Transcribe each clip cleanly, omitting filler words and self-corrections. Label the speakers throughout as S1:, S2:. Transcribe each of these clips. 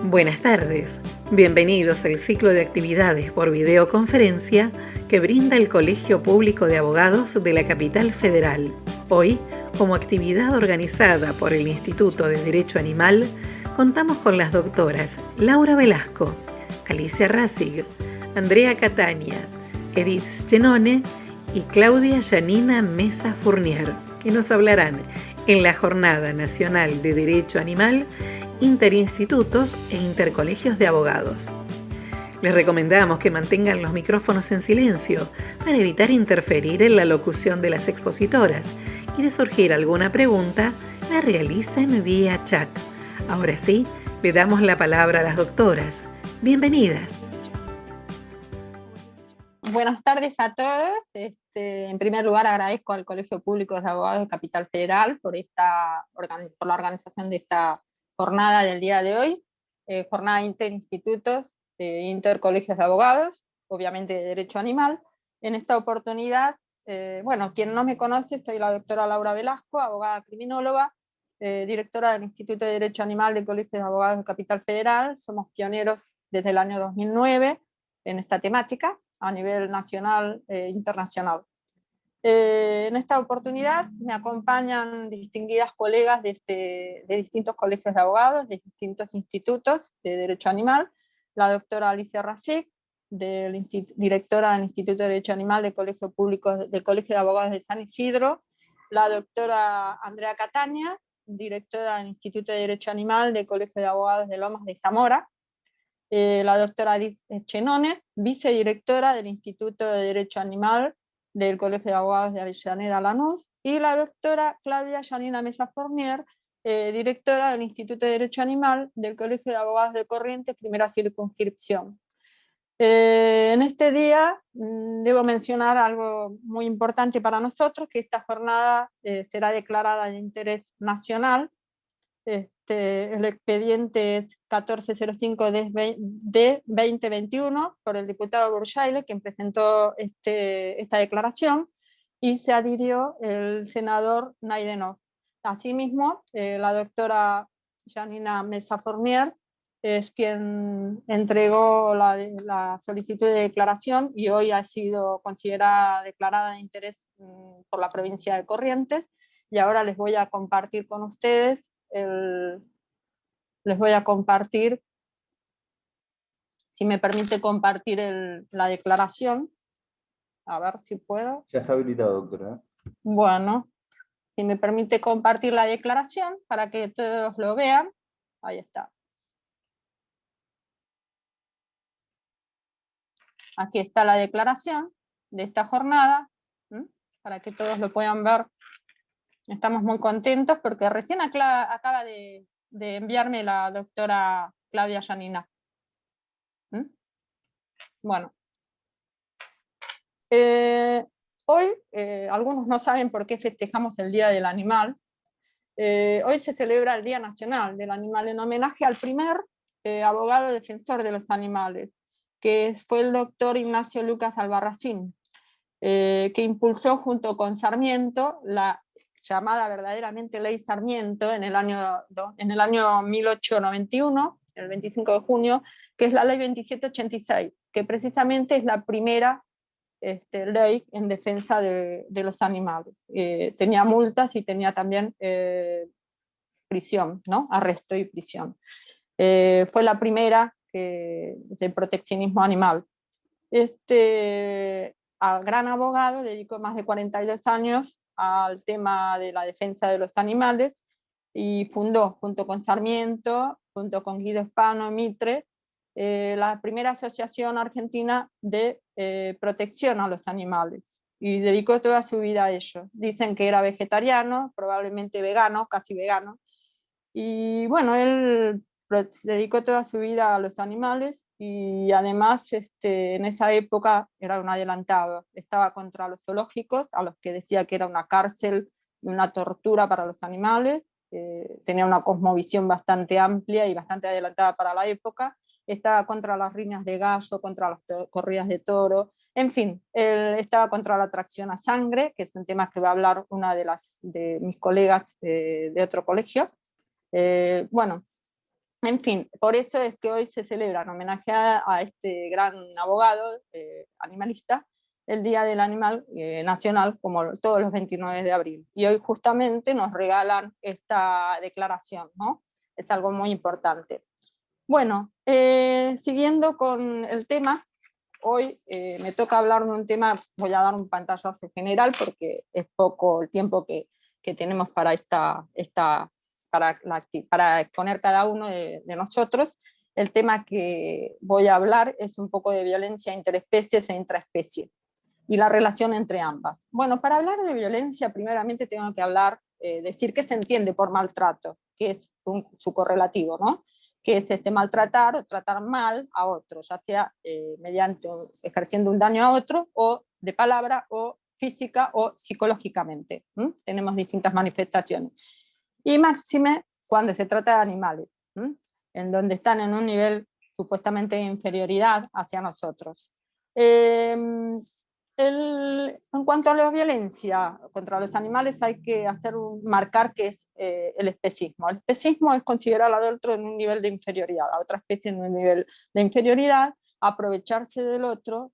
S1: Buenas tardes, bienvenidos al ciclo de actividades por videoconferencia que brinda el Colegio Público de Abogados de la Capital Federal. Hoy, como actividad organizada por el Instituto de Derecho Animal, contamos con las doctoras Laura Velasco, Alicia Rassig, Andrea Catania, Edith Schenone y Claudia Janina Mesa Fournier, que nos hablarán en la Jornada Nacional de Derecho Animal, interinstitutos e intercolegios de abogados. Les recomendamos que mantengan los micrófonos en silencio para evitar interferir en la locución de las expositoras y de surgir alguna pregunta, la realicen vía chat. Ahora sí, le damos la palabra a las doctoras. Bienvenidas.
S2: Buenas tardes a todos. En primer lugar, agradezco al Colegio Público de Abogados de Capital Federal por la organización de esta jornada del día de hoy, jornada interinstitutos, intercolegios de abogados, obviamente de derecho animal. En esta oportunidad, quien no me conoce, soy la doctora Laura Velasco, abogada criminóloga, directora del Instituto de Derecho Animal del Colegio de Abogados de Capital Federal. Somos pioneros desde el año 2009 en esta temática, a nivel nacional e internacional. En esta oportunidad me acompañan distinguidas colegas de distintos colegios de abogados, de distintos institutos de derecho animal, la doctora Alicia Rassig, directora del Instituto de Derecho Animal del Colegio de Abogados de San Isidro, la doctora Andrea Catania, directora del Instituto de Derecho Animal del Colegio de Abogados de Lomas de Zamora, la doctora Edith Schenone, vicedirectora del Instituto de Derecho Animal del Colegio de Abogados de Avellaneda Lanús, y la doctora Claudia Janina Mesa Fournier, directora del Instituto de Derecho Animal del Colegio de Abogados de Corrientes, primera circunscripción. En este día debo mencionar algo muy importante para nosotros, que esta jornada será declarada de interés nacional. El expediente es 1405 de 2021 por el diputado Burjaile, quien presentó esta declaración, y se adhirió el senador Naidenov. Asimismo, la doctora Janina Mesa Fournier es quien entregó la solicitud de declaración y hoy ha sido considerada declarada de interés por la provincia de Corrientes, y ahora les voy a compartir con ustedes les voy a compartir, si me permite compartir la declaración, a ver si puedo.
S3: Ya está habilitado, doctora.
S2: Bueno, si me permite compartir la declaración para que todos lo vean, ahí está. Aquí está la declaración de esta jornada, para que todos lo puedan ver. Estamos muy contentos porque recién acaba de enviarme la doctora Claudia Janina. Bueno, hoy algunos no saben por qué festejamos el Día del Animal. Hoy se celebra el Día Nacional del Animal en homenaje al primer abogado defensor de los animales, que fue el doctor Ignacio Lucas Albarracín, que impulsó junto con Sarmiento la llamada verdaderamente Ley Sarmiento en el año 1891, el 25 de junio, que es la Ley 2786, que precisamente es la primera ley en defensa de los animales. Tenía multas y tenía también prisión, ¿no? Arresto y prisión. Fue la primera de proteccionismo animal. Gran abogado, dedicó más de 42 años al tema de la defensa de los animales y fundó, junto con Sarmiento, junto con Guido Spano Mitre, la primera asociación argentina de protección a los animales, y dedicó toda su vida a ello. Dicen que era vegetariano, probablemente vegano, casi vegano, y bueno, él dedicó toda su vida a los animales y además en esa época era un adelantado, estaba contra los zoológicos, a los que decía que era una cárcel y una tortura para los animales, tenía una cosmovisión bastante amplia y bastante adelantada para la época, estaba contra las riñas de gallo, contra las corridas de toro, en fin, él estaba contra la tracción a sangre, que es un tema que va a hablar una de mis colegas de otro colegio. Bueno, En fin, por eso es que hoy se celebra en homenaje a este gran abogado animalista el Día del Animal Nacional, como todos los 29 de abril. Y hoy justamente nos regalan esta declaración, ¿no? Es algo muy importante. Bueno, siguiendo con el tema, hoy me toca hablar de un tema, voy a dar un pantallazo general porque es poco el tiempo que tenemos para para exponer cada uno de nosotros. El tema que voy a hablar es un poco de violencia interespecies e intraespecies y la relación entre ambas. Bueno, para hablar de violencia, primeramente tengo que decir qué se entiende por maltrato, que es su correlativo, ¿no? Que es maltratar o tratar mal a otro, ya sea ejerciendo un daño a otro, o de palabra, o física, o psicológicamente. Tenemos distintas manifestaciones. Y máxime cuando se trata de animales, en donde están en un nivel supuestamente de inferioridad hacia nosotros. En cuanto a la violencia contra los animales, hay que marcar que es el especismo. El especismo es considerar al otro en un nivel de inferioridad, a otra especie en un nivel de inferioridad, aprovecharse del otro,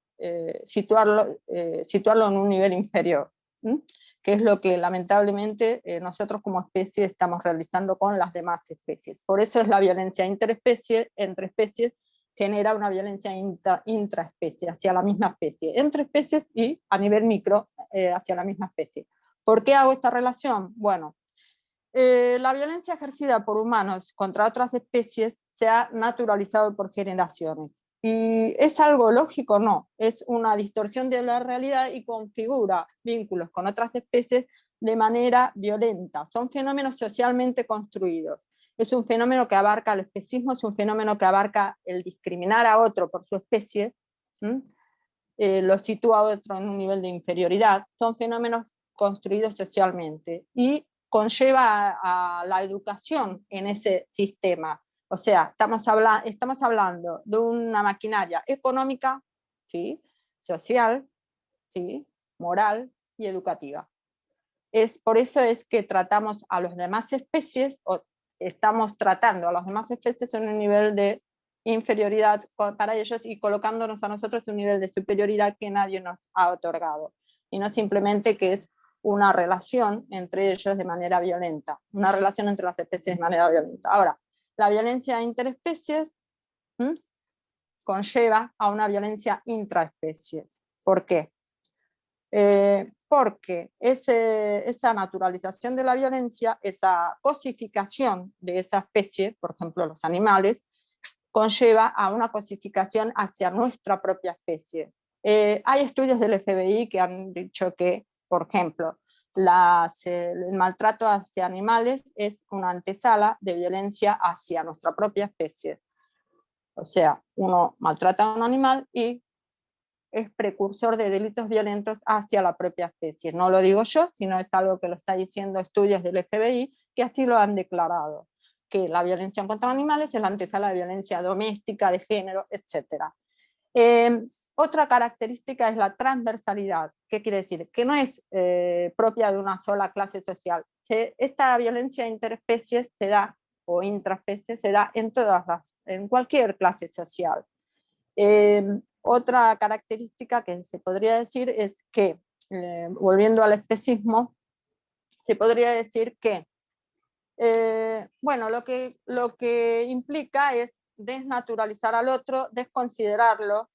S2: situarlo en un nivel inferior, que es lo que lamentablemente nosotros como especie estamos realizando con las demás especies. Por eso es la violencia interespecie, entre especies, genera una violencia intraespecie, hacia la misma especie, entre especies y a nivel micro hacia la misma especie. ¿Por qué hago esta relación? Bueno, la violencia ejercida por humanos contra otras especies se ha naturalizado por generaciones. ¿Y es algo lógico? No, es una distorsión de la realidad y configura vínculos con otras especies de manera violenta. Son fenómenos socialmente construidos. Es un fenómeno que abarca el especismo, es un fenómeno que abarca el discriminar a otro por su especie, lo sitúa a otro en un nivel de inferioridad. Son fenómenos construidos socialmente y conlleva a la educación en ese sistema. O sea, estamos hablando de una maquinaria económica, ¿sí? Social, ¿sí? Moral y educativa. Por eso es que tratamos a las demás especies, o estamos tratando a las demás especies en un nivel de inferioridad para ellos y colocándonos a nosotros en un nivel de superioridad que nadie nos ha otorgado. Y no simplemente que es una relación entre ellos de manera violenta, una relación entre las especies de manera violenta. Ahora, la violencia interespecies conlleva a una violencia intraespecies. ¿Por qué? Porque esa naturalización de la violencia, esa cosificación de esa especie, por ejemplo los animales, conlleva a una cosificación hacia nuestra propia especie. Hay estudios del FBI que han dicho que, por ejemplo, el maltrato hacia animales es una antesala de violencia hacia nuestra propia especie. O sea, uno maltrata a un animal y es precursor de delitos violentos hacia la propia especie. No lo digo yo, sino es algo que lo está diciendo estudios del FBI que así lo han declarado, que la violencia contra animales es la antesala de violencia doméstica, de género, etc. Otra característica es la transversalidad. ¿Qué quiere decir? Que no es propia de una sola clase social. Esta violencia interespecies se da, o intraespecies, se da en cualquier clase social. Otra característica que se podría decir es que, volviendo al especismo, se podría decir que, bueno, lo que implica es desnaturalizar al otro, desconsiderarlo,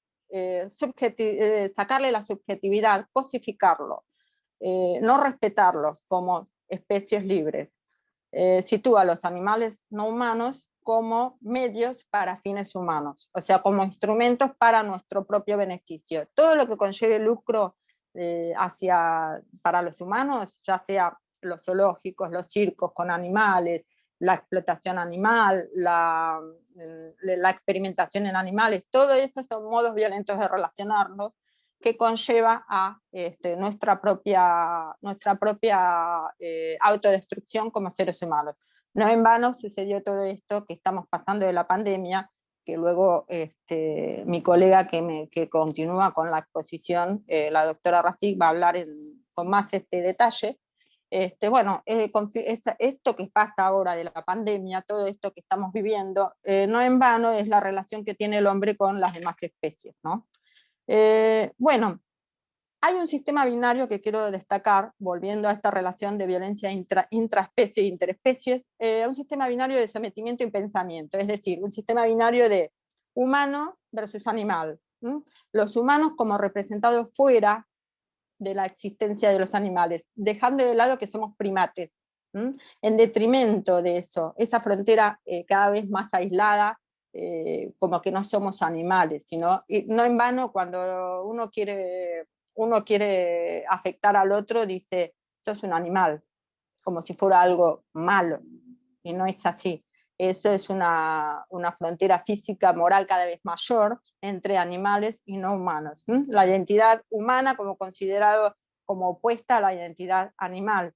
S2: sacarle la subjetividad, cosificarlo, no respetarlos como especies libres. Sitúa a los animales no humanos como medios para fines humanos, o sea, como instrumentos para nuestro propio beneficio. Todo lo que conlleve lucro para los humanos, ya sea los zoológicos, los circos con animales, la explotación animal, la experimentación en animales, todo esto son modos violentos de relacionarnos que conlleva a nuestra propia autodestrucción como seres humanos. No en vano sucedió todo esto que estamos pasando de la pandemia, que luego mi colega que continúa con la exposición, la doctora Racik, va a hablar con más detalle, Bueno, esto que pasa ahora de la pandemia, todo esto que estamos viviendo, no en vano es la relación que tiene el hombre con las demás especies, ¿no? Bueno, hay un sistema binario que quiero destacar, volviendo a esta relación de violencia intraespecie e interespecies, un sistema binario de sometimiento y pensamiento, es decir, un sistema binario de humano versus animal. Los humanos como representados fuera de la existencia de los animales, dejando de lado que somos primates, en detrimento de eso, esa frontera cada vez más aislada, como que no somos animales, sino, y no en vano cuando uno quiere afectar al otro, dice, sos un animal, como si fuera algo malo, y no es así. Eso es una frontera física, moral cada vez mayor entre animales y no humanos. La identidad humana como considerado como opuesta a la identidad animal.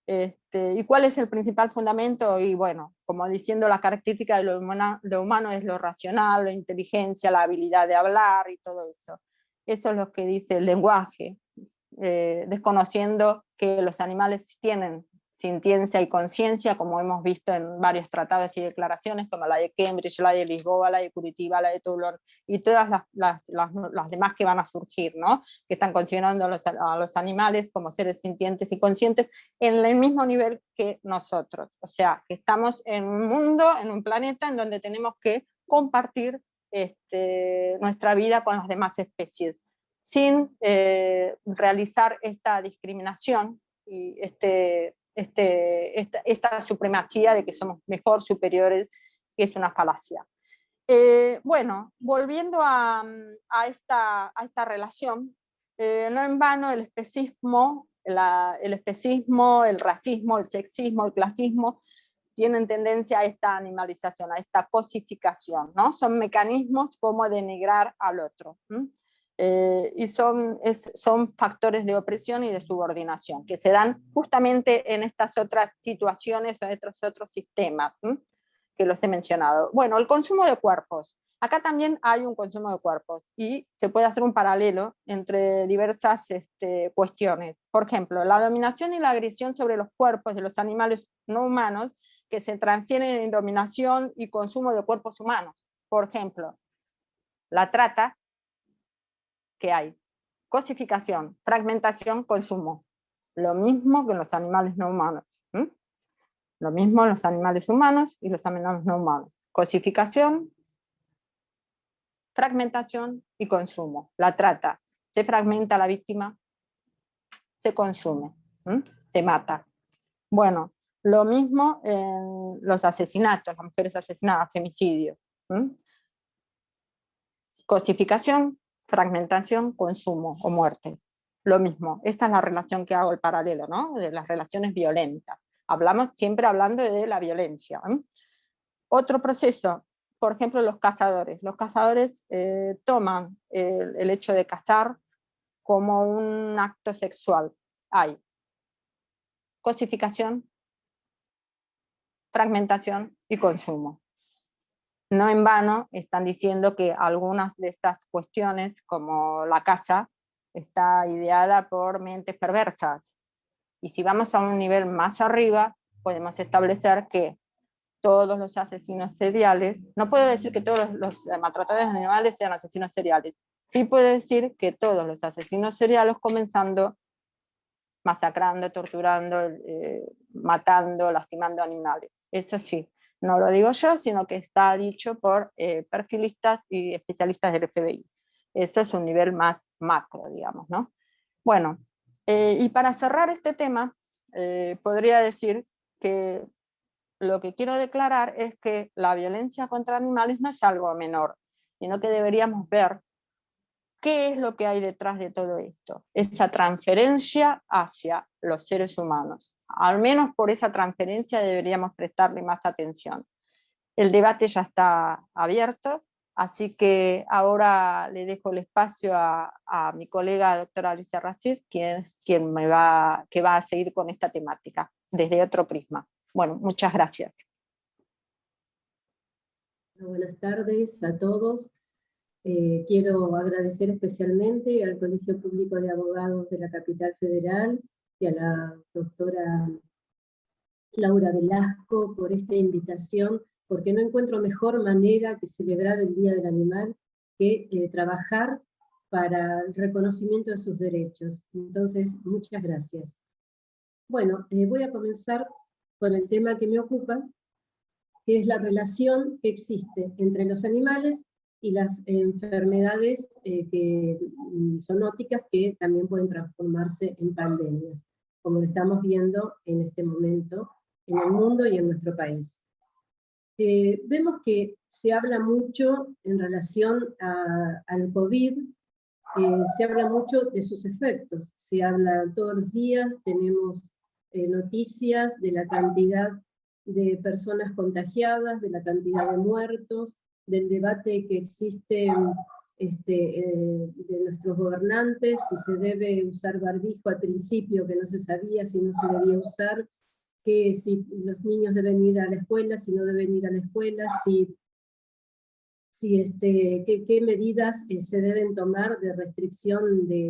S2: ¿Y cuál es el principal fundamento? Y bueno, como diciendo, la característica de lo humano es lo racional, la inteligencia, la habilidad de hablar y todo eso. Eso es lo que dice el lenguaje, desconociendo que los animales tienen sintiencia y conciencia, como hemos visto en varios tratados y declaraciones, como la de Cambridge, la de Lisboa, la de Curitiba, la de Toulon, y todas las demás que van a surgir, ¿no? Que están considerando a los animales como seres sintientes y conscientes en el mismo nivel que nosotros. O sea, que estamos en un mundo, en un planeta en donde tenemos que compartir nuestra vida con las demás especies, sin realizar esta discriminación y esta supremacía de que somos mejor, superiores, que es una falacia. Bueno, volviendo a esta relación, no en vano el especismo, el racismo, el sexismo, el clasismo, tienen tendencia a esta animalización, a esta cosificación, ¿no? Son mecanismos como denigrar al otro. Y son factores de opresión y de subordinación que se dan justamente en estas otras situaciones o en estos otros sistemas que los he mencionado. Bueno, el consumo de cuerpos. Acá también hay un consumo de cuerpos y se puede hacer un paralelo entre diversas cuestiones. Por ejemplo, la dominación y la agresión sobre los cuerpos de los animales no humanos que se transfieren en dominación y consumo de cuerpos humanos. Por ejemplo, la trata que hay, cosificación, fragmentación, consumo. Lo mismo que en los animales no humanos. Lo mismo en los animales humanos y los animales no humanos. Cosificación, fragmentación y consumo. La trata. Se fragmenta a la víctima, se consume, se mata. Bueno, lo mismo en los asesinatos, las mujeres asesinadas, femicidio. Cosificación, fragmentación, consumo o muerte. Lo mismo, esta es la relación que hago, el paralelo, ¿no? De las relaciones violentas. Hablamos siempre hablando de la violencia. Otro proceso, por ejemplo, los cazadores. Los cazadores toman el hecho de cazar como un acto sexual. Hay cosificación, fragmentación y consumo. No en vano están diciendo que algunas de estas cuestiones, como la caza, está ideada por mentes perversas. Y si vamos a un nivel más arriba, podemos establecer que todos los asesinos seriales, no puedo decir que todos los maltratadores de animales sean asesinos seriales, sí puedo decir que todos los asesinos seriales, comenzando masacrando, torturando, matando, lastimando animales. Eso sí, no lo digo yo, sino que está dicho por perfilistas y especialistas del FBI. Eso es un nivel más macro, digamos, ¿no? Bueno, y para cerrar este tema, podría decir que lo que quiero declarar es que la violencia contra animales no es algo menor, sino que deberíamos ver qué es lo que hay detrás de todo esto. Esa transferencia hacia los seres humanos. Al menos por esa transferencia deberíamos prestarle más atención. El debate ya está abierto, así que ahora le dejo el espacio a mi colega doctora Alicia Racid, quien va a seguir con esta temática desde otro prisma. Bueno, muchas gracias.
S3: Buenas tardes a todos. Quiero agradecer especialmente al Colegio Público de Abogados de la Capital Federal y a la doctora Laura Velasco por esta invitación, porque no encuentro mejor manera que celebrar el Día del Animal que trabajar para el reconocimiento de sus derechos. Entonces, muchas gracias. Bueno, voy a comenzar con el tema que me ocupa, que es la relación que existe entre los animales y las enfermedades zoonóticas que también pueden transformarse en pandemias, como lo estamos viendo en este momento en el mundo y en nuestro país. Vemos que se habla mucho en relación al COVID, se habla mucho de sus efectos, se habla todos los días, tenemos noticias de la cantidad de personas contagiadas, de la cantidad de muertos, del debate que existe de nuestros gobernantes, si se debe usar barbijo al principio, que no se sabía si no se debía usar, que si los niños deben ir a la escuela, si no deben ir a la escuela, qué medidas se deben tomar de restricción de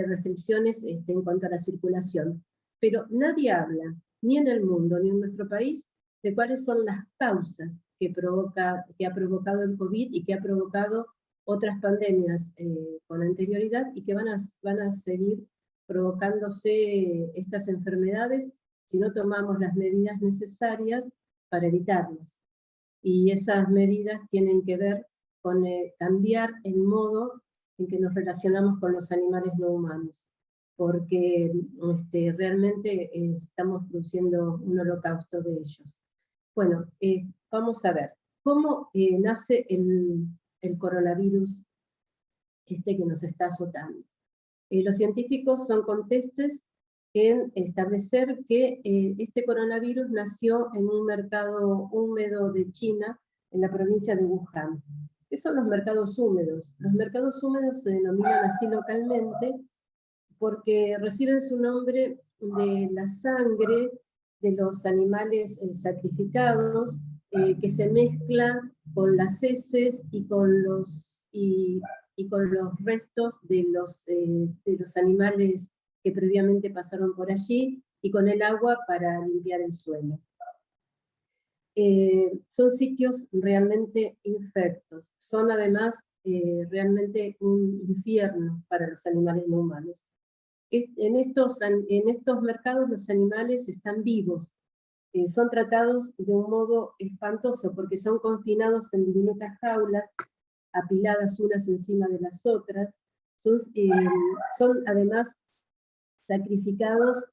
S3: restricciones en cuanto a la circulación. Pero nadie habla, ni en el mundo, ni en nuestro país, de cuáles son las causas que ha provocado el COVID y que ha provocado otras pandemias con anterioridad y que van a seguir provocándose estas enfermedades si no tomamos las medidas necesarias para evitarlas. Y esas medidas tienen que ver con cambiar el modo en que nos relacionamos con los animales no humanos, porque realmente estamos produciendo un holocausto de ellos. Bueno, vamos a ver, ¿cómo nace el coronavirus que nos está azotando? Los científicos son contestes en establecer que este coronavirus nació en un mercado húmedo de China, en la provincia de Wuhan. ¿Qué son los mercados húmedos? Los mercados húmedos se denominan así localmente porque reciben su nombre de la sangre de los animales sacrificados, que se mezcla con las heces y con los restos de los animales que previamente pasaron por allí, y con el agua para limpiar el suelo. Son sitios realmente infectos, son además realmente un infierno para los animales no humanos. En estos mercados los animales están vivos, son tratados de un modo espantoso porque son confinados en diminutas jaulas, apiladas unas encima de las otras, son además sacrificados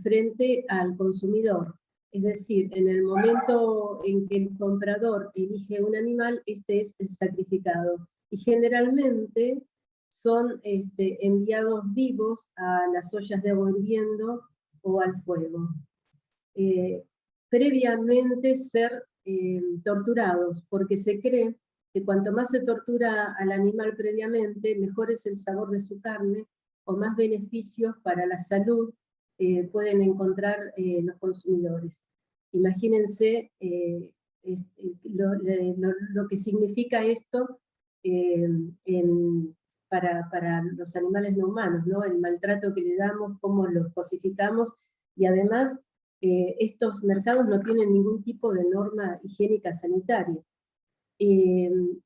S3: frente al consumidor. Es decir, en el momento en que el comprador elige un animal, este es sacrificado. Y generalmente son enviados vivos a las ollas de agua hirviendo o al fuego. Previamente ser torturados, porque se cree que cuanto más se tortura al animal previamente, mejor es el sabor de su carne, o más beneficios para la salud pueden encontrar los consumidores. Imagínense lo que significa esto para los animales no humanos, ¿no? El maltrato que le damos, cómo los cosificamos, y además estos mercados no tienen ningún tipo de norma higiénica sanitaria.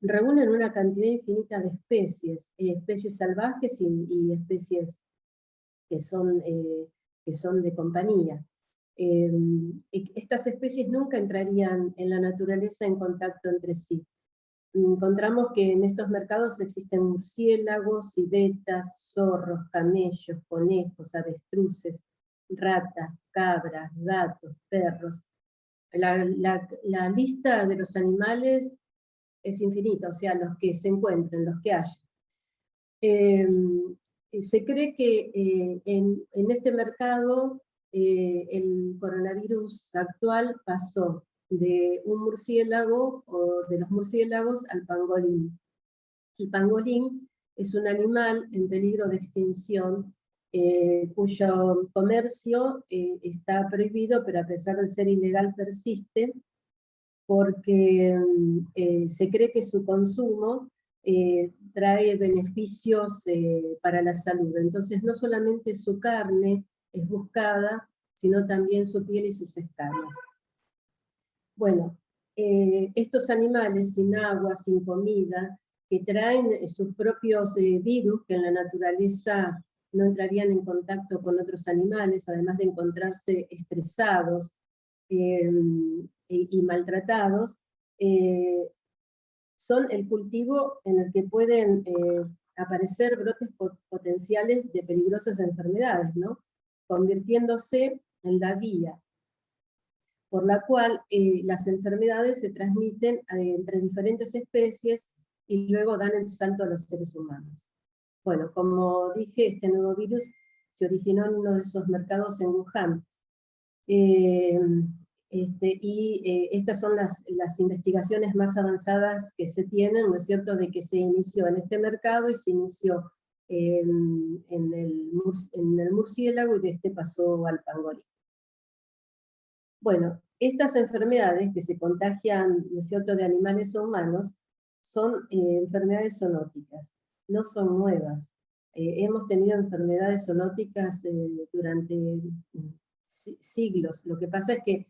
S3: Reúnen una cantidad infinita de especies salvajes y especies que son de compañía. Estas especies nunca entrarían en la naturaleza en contacto entre sí. Encontramos que en estos mercados existen murciélagos, civetas, zorros, camellos, conejos, avestruces, ratas, cabras, gatos, perros. La lista de los animales es infinita, o sea, los que se encuentren, los que haya. Se cree que en este mercado el coronavirus actual pasó de un murciélago o de los murciélagos al pangolín. El pangolín es un animal en peligro de extinción cuyo comercio está prohibido, pero a pesar de ser ilegal persiste, porque se cree que su consumo trae beneficios para la salud. Entonces no solamente su carne es buscada, sino también su piel y sus escamas. Bueno, estos animales sin agua, sin comida, que traen sus propios virus, que en la naturaleza no entrarían en contacto con otros animales, además de encontrarse estresados y maltratados, son el cultivo en el que pueden aparecer brotes potenciales de peligrosas enfermedades, ¿no? Convirtiéndose en la vía por la cual las enfermedades se transmiten entre diferentes especies y luego dan el salto a los seres humanos. Bueno, como dije, este nuevo virus se originó en uno de esos mercados en Wuhan. Estas son las investigaciones más avanzadas que se tienen, ¿no es cierto?, de que se inició en este mercado y se inició en el murciélago y de este pasó al pangolín. Bueno, estas enfermedades que se contagian, ¿no es cierto?, de animales a humanos, son enfermedades zoonóticas, no son nuevas. Hemos tenido enfermedades zoonóticas durante siglos. Lo que pasa es que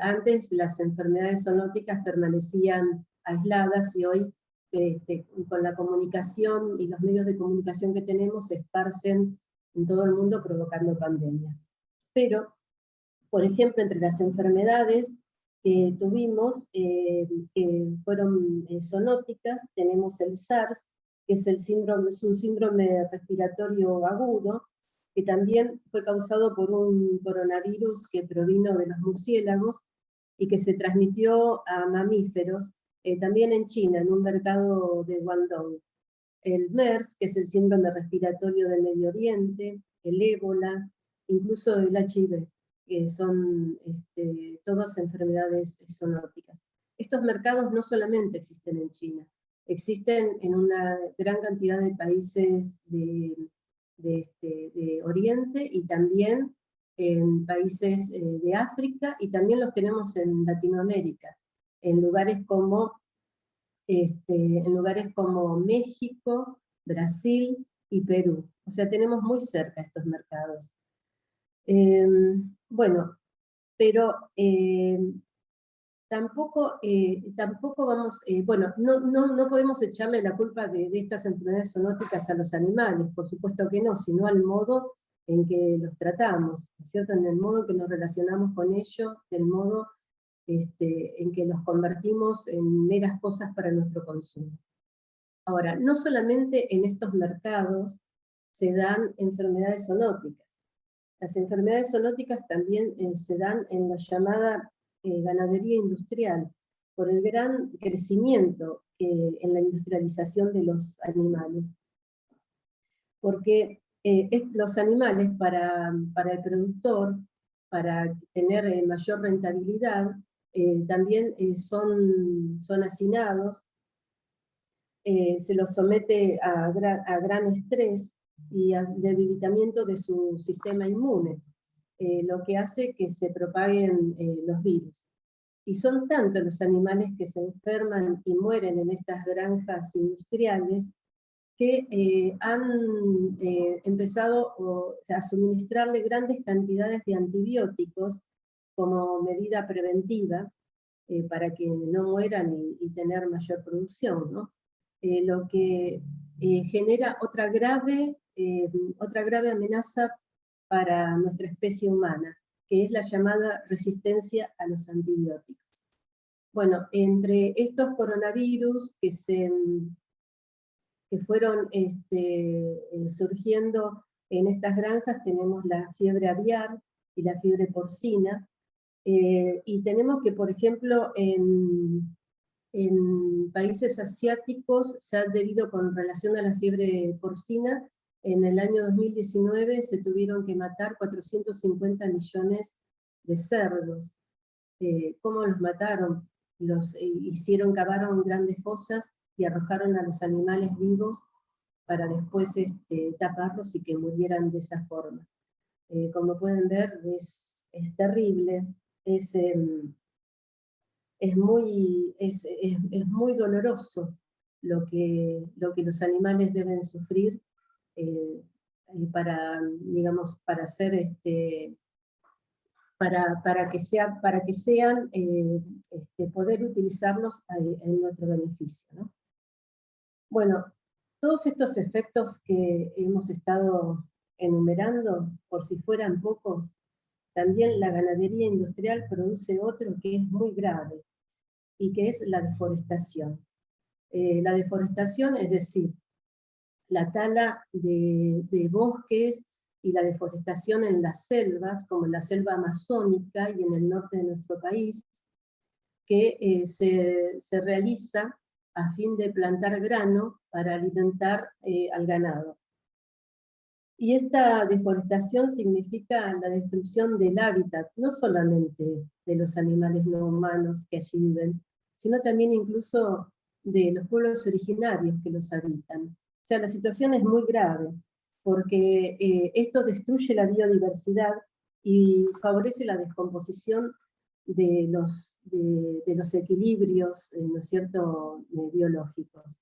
S3: antes las enfermedades zoonóticas permanecían aisladas y hoy con la comunicación y los medios de comunicación que tenemos se esparcen en todo el mundo provocando pandemias. Pero por ejemplo, entre las enfermedades que tuvimos, que fueron zoonóticas, tenemos el SARS, que es un síndrome respiratorio agudo, que también fue causado por un coronavirus que provino de los murciélagos y que se transmitió a mamíferos, también en China, en un mercado de Guangdong. El MERS, que es el síndrome respiratorio del Medio Oriente, el ébola, incluso el HIV, que son todas enfermedades zoonóticas. Estos mercados no solamente existen en China, existen en una gran cantidad de países de Oriente y también en países de África, y también los tenemos en Latinoamérica, en lugares como México, Brasil y Perú. O sea, tenemos muy cerca estos mercados. Bueno, pero tampoco vamos, no podemos echarle la culpa de estas enfermedades zoonóticas a los animales, por supuesto que no, sino al modo en que los tratamos, ¿no es cierto? En el modo en que nos relacionamos con ellos, del modo en que los convertimos en meras cosas para nuestro consumo. Ahora, no solamente en estos mercados se dan enfermedades zoonóticas. Las enfermedades zoonóticas también se dan en la llamada ganadería industrial, por el gran crecimiento en la industrialización de los animales. Porque los animales para el productor, para tener mayor rentabilidad, también son hacinados, se los somete a gran estrés y al debilitamiento de su sistema inmune, lo que hace que se propaguen los virus. Y son tantos los animales que se enferman y mueren en estas granjas industriales que han empezado a suministrarle grandes cantidades de antibióticos como medida preventiva para que no mueran y tener mayor producción, ¿no? Lo que genera otra grave amenaza para nuestra especie humana, que es la llamada resistencia a los antibióticos. Bueno, entre estos coronavirus que fueron surgiendo en estas granjas, tenemos la fiebre aviar y la fiebre porcina, y tenemos que, por ejemplo, en países asiáticos se ha debido, con relación a la fiebre porcina, en el año 2019 se tuvieron que matar 450 millones de cerdos. ¿Cómo los mataron? Cavaron grandes fosas y arrojaron a los animales vivos para después taparlos y que murieran de esa forma. Como pueden ver, es terrible, es muy doloroso lo que los animales deben sufrir para, digamos, para ser para que sean poder utilizarlos en nuestro beneficio, ¿no? Bueno, todos estos efectos que hemos estado enumerando, por si fueran pocos, también la ganadería industrial produce otro que es muy grave, y que es la deforestación. La deforestación, es decir, la tala de bosques y la deforestación en las selvas, como en la selva amazónica y en el norte de nuestro país, que se realiza a fin de plantar grano para alimentar al ganado. Y esta deforestación significa la destrucción del hábitat, no solamente de los animales no humanos que allí viven, sino también incluso de los pueblos originarios que los habitan. O sea, la situación es muy grave, porque esto destruye la biodiversidad y favorece la descomposición de los equilibrios, ¿no es cierto?, biológicos.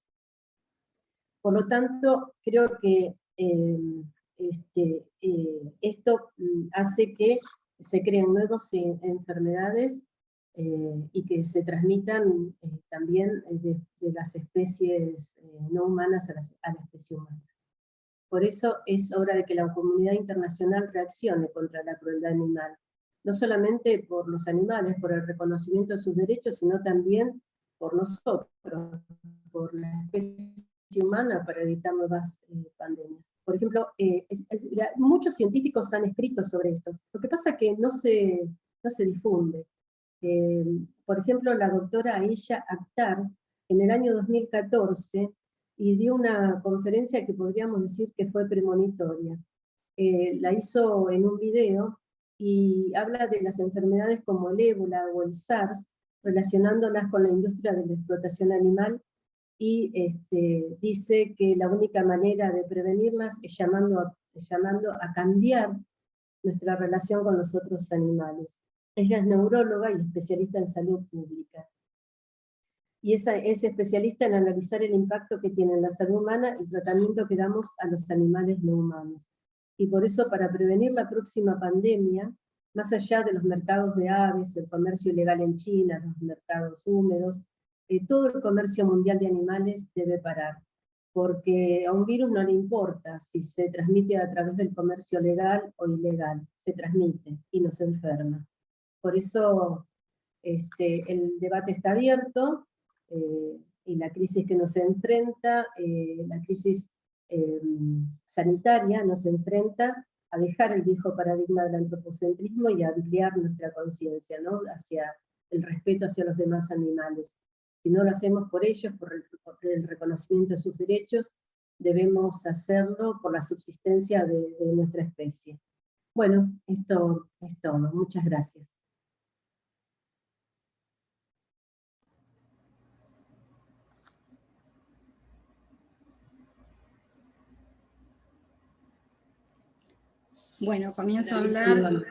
S3: Por lo tanto, creo que esto hace que se creen nuevas enfermedades y que se transmitan también de las especies no humanas a la especie humana. Por eso es hora de que la comunidad internacional reaccione contra la crueldad animal, no solamente por los animales, por el reconocimiento de sus derechos, sino también por nosotros, por la especie humana, para evitar nuevas pandemias. Por ejemplo, muchos científicos han escrito sobre esto. Lo que pasa es que no se difunde. Por ejemplo, la doctora Aisha Akhtar, en el año 2014, y dio una conferencia que podríamos decir que fue premonitoria. La hizo en un video y habla de las enfermedades como el ébola o el SARS, relacionándolas con la industria de la explotación animal, y dice que la única manera de prevenirlas es llamando a cambiar nuestra relación con los otros animales. Ella es neuróloga y especialista en salud pública. Y es especialista en analizar el impacto que tiene en la salud humana el tratamiento que damos a los animales no humanos. Y por eso, para prevenir la próxima pandemia, más allá de los mercados de aves, el comercio ilegal en China, los mercados húmedos, todo el comercio mundial de animales debe parar, porque a un virus no le importa si se transmite a través del comercio legal o ilegal, se transmite y nos enferma. Por eso el debate está abierto, y la crisis que nos enfrenta, la crisis sanitaria nos enfrenta a dejar el viejo paradigma del antropocentrismo y a ampliar nuestra conciencia, ¿no?, hacia el respeto hacia los demás animales. Si no lo hacemos por ellos, por el reconocimiento de sus derechos, debemos hacerlo por la subsistencia de nuestra especie. Bueno, esto es todo. Muchas gracias.
S4: Bueno, comienzo a hablar.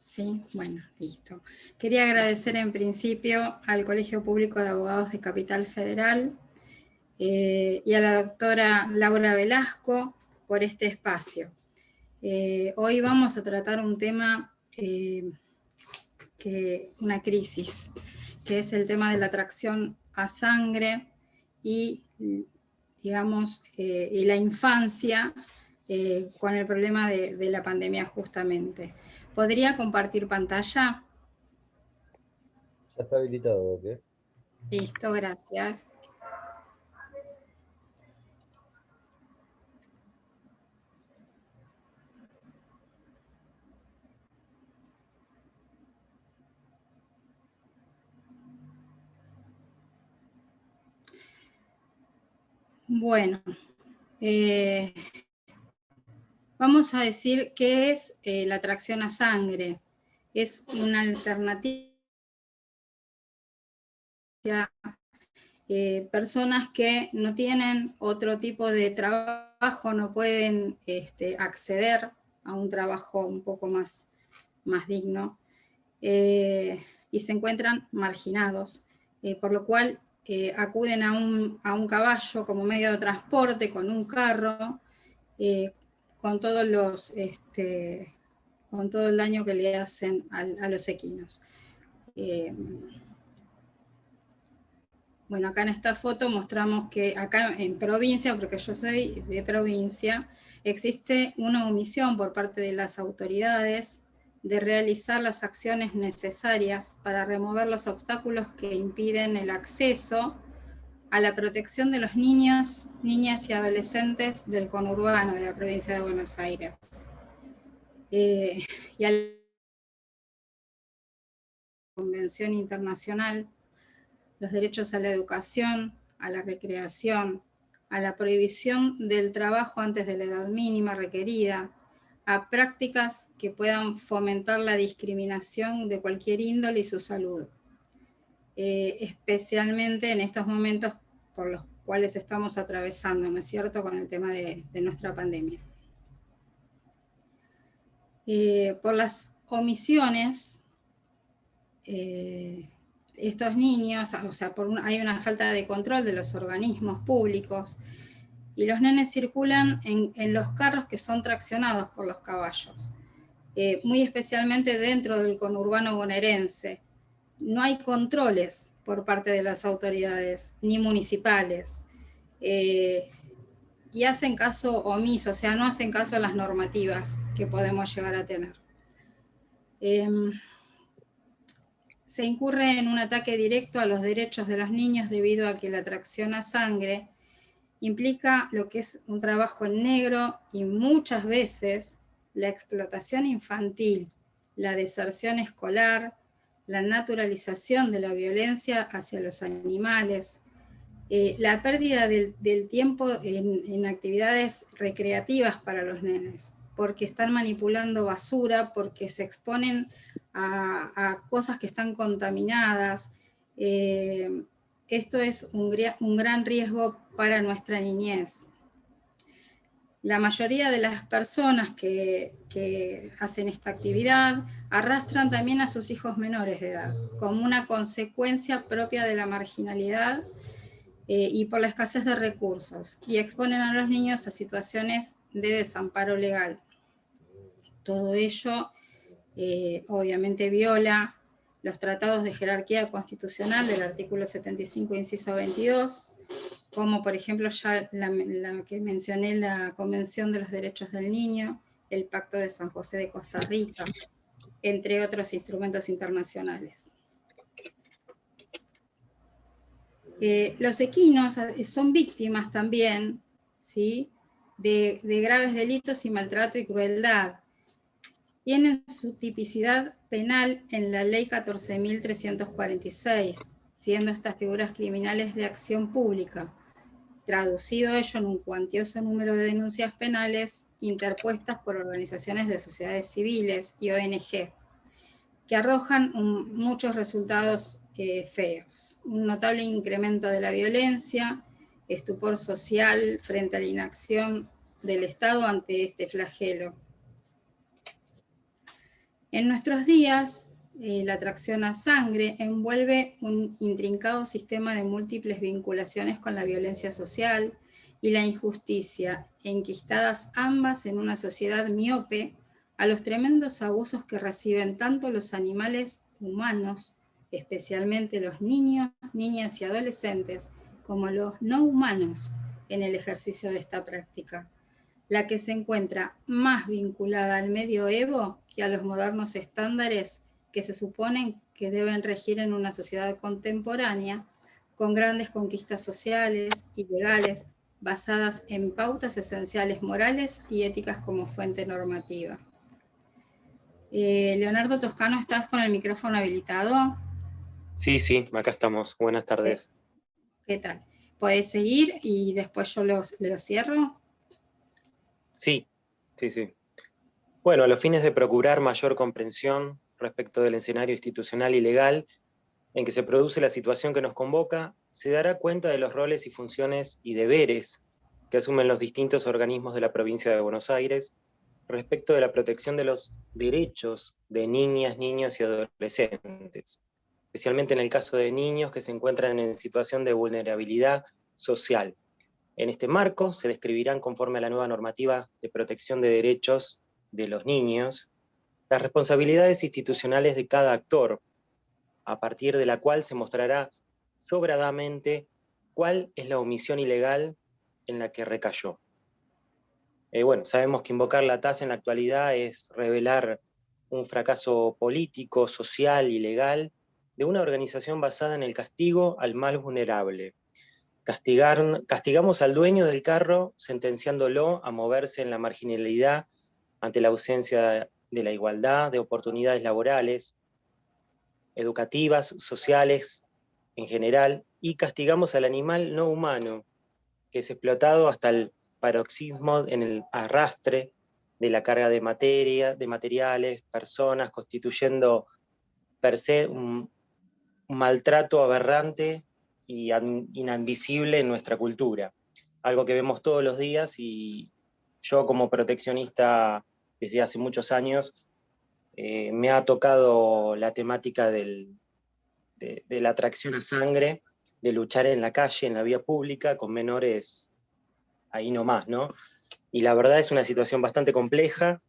S4: Sí, bueno, listo. Quería agradecer en principio al Colegio Público de Abogados de Capital Federal y a la doctora Laura Velasco por este espacio. Hoy vamos a tratar un tema, una crisis, que es el tema de la atracción a sangre y, digamos, y la infancia con el problema de la pandemia justamente. ¿Podría compartir pantalla?
S5: Ya está habilitado, ¿ok?
S4: Listo, gracias. Bueno, vamos a decir qué es la atracción a sangre. Es una alternativa personas que no tienen otro tipo de trabajo, no pueden acceder a un trabajo un poco más digno, y se encuentran marginados por lo cual acuden a un caballo como medio de transporte, con un carro, con todos con todo el daño que le hacen a los equinos. Bueno, acá en esta foto mostramos que acá en provincia, porque yo soy de provincia, existe una omisión por parte de las autoridades de realizar las acciones necesarias para remover los obstáculos que impiden el acceso a la protección de los niños, niñas y adolescentes del conurbano de la provincia de Buenos Aires. Y a la Convención Internacional, los derechos a la educación, a la recreación, a la prohibición del trabajo antes de la edad mínima requerida, a prácticas que puedan fomentar la discriminación de cualquier índole y su salud, especialmente en estos momentos por los cuales estamos atravesando, ¿no es cierto?, con el tema de nuestra pandemia. Por las omisiones, estos niños, o sea, hay una falta de control de los organismos públicos, y los nenes circulan en los carros que son traccionados por los caballos, muy especialmente dentro del conurbano bonaerense. No hay controles por parte de las autoridades, ni municipales, y hacen caso omiso, o sea, no hacen caso a las normativas que podemos llegar a tener. Se incurre en un ataque directo a los derechos de los niños debido a que la tracción a sangre implica lo que es un trabajo en negro y muchas veces la explotación infantil, la deserción escolar, la naturalización de la violencia hacia los animales, la pérdida del tiempo en actividades recreativas para los nenes, porque están manipulando basura, porque se exponen a cosas que están contaminadas. Esto es un gran riesgo para nuestra niñez. La mayoría de las personas que hacen esta actividad arrastran también a sus hijos menores de edad, como una consecuencia propia de la marginalidad y por la escasez de recursos, y exponen a los niños a situaciones de desamparo legal. Todo ello obviamente viola los tratados de jerarquía constitucional del artículo 75, inciso 22, como por ejemplo ya la que mencioné, la Convención de los Derechos del Niño, el Pacto de San José de Costa Rica, entre otros instrumentos internacionales. Los equinos son víctimas también, ¿sí?, de graves delitos y maltrato y crueldad. Tienen su tipicidad penal en la Ley 14.346, siendo estas figuras criminales de acción pública, traducido ello en un cuantioso número de denuncias penales interpuestas por organizaciones de sociedades civiles y ONG, que arrojan muchos resultados feos. Un notable incremento de la violencia, estupor social frente a la inacción del Estado ante este flagelo. En nuestros días, la tracción a sangre envuelve un intrincado sistema de múltiples vinculaciones con la violencia social y la injusticia, enquistadas ambas en una sociedad miope a los tremendos abusos que reciben tanto los animales humanos, especialmente los niños, niñas y adolescentes, como los no humanos en el ejercicio de esta práctica, la que se encuentra más vinculada al medioevo que a los modernos estándares que se suponen que deben regir en una sociedad contemporánea, con grandes conquistas sociales y legales basadas en pautas esenciales morales y éticas como fuente normativa. Leonardo Toscano, ¿estás con el micrófono habilitado?
S6: Sí, acá estamos. Buenas tardes.
S4: ¿Qué tal? ¿Podés seguir y después yo lo cierro?
S6: Sí. Bueno, a los fines de procurar mayor comprensión respecto del escenario institucional y legal en que se produce la situación que nos convoca, se dará cuenta de los roles y funciones y deberes que asumen los distintos organismos de la provincia de Buenos Aires respecto de la protección de los derechos de niñas, niños y adolescentes. especialmente en el caso de niños que se encuentran en situación de vulnerabilidad social. En este marco se describirán, conforme a la nueva normativa de protección de derechos de los niños, las responsabilidades institucionales de cada actor, a partir de la cual se mostrará sobradamente cuál es la omisión ilegal en la que recayó. Bueno, sabemos que invocar la tasa en la actualidad es revelar un fracaso político, social y legal de una organización basada en el castigo al más vulnerable. Castigamos al dueño del carro sentenciándolo a moverse en la marginalidad ante la ausencia de la igualdad de oportunidades laborales, educativas, sociales en general, y castigamos al animal no humano, que es explotado hasta el paroxismo en el arrastre de la carga de materia, de materiales, personas, constituyendo per se un maltrato aberrante y inadmisible en nuestra cultura. Algo que vemos todos los días, y yo como proteccionista desde hace muchos años me ha tocado la temática de la atracción a sangre, de luchar en la calle, en la vía pública, con menores ahí nomás, ¿no? Y la verdad es una situación bastante compleja,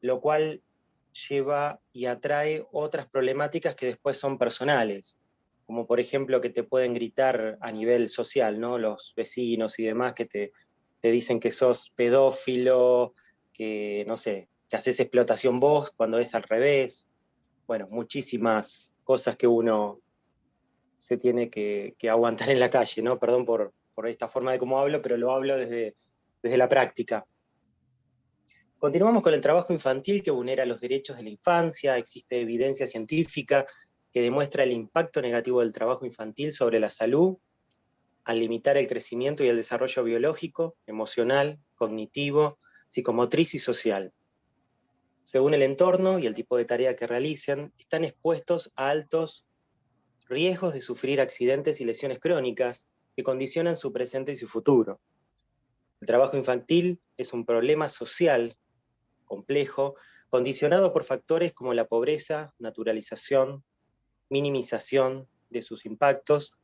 S6: lo cual lleva y atrae otras problemáticas que después son personales, como por ejemplo que te pueden gritar a nivel social, ¿no? Los vecinos y demás que te dicen que sos pedófilo, que no sé, que haces explotación vos cuando es al revés. Bueno, muchísimas cosas que uno se tiene que aguantar en la calle, ¿no? Perdón por esta forma de cómo hablo, pero lo hablo desde la práctica. Continuamos con el trabajo infantil que vulnera los derechos de la infancia. Existe evidencia científica que demuestra el impacto negativo del trabajo infantil sobre la salud, al limitar el crecimiento y el desarrollo biológico, emocional, cognitivo, psicomotriz y social. Según el entorno y el tipo de tarea que realicen, están expuestos a altos riesgos de sufrir accidentes y lesiones crónicas que condicionan su presente y su futuro. El trabajo infantil es un problema social complejo, condicionado por factores como la pobreza, naturalización, minimización de sus impactos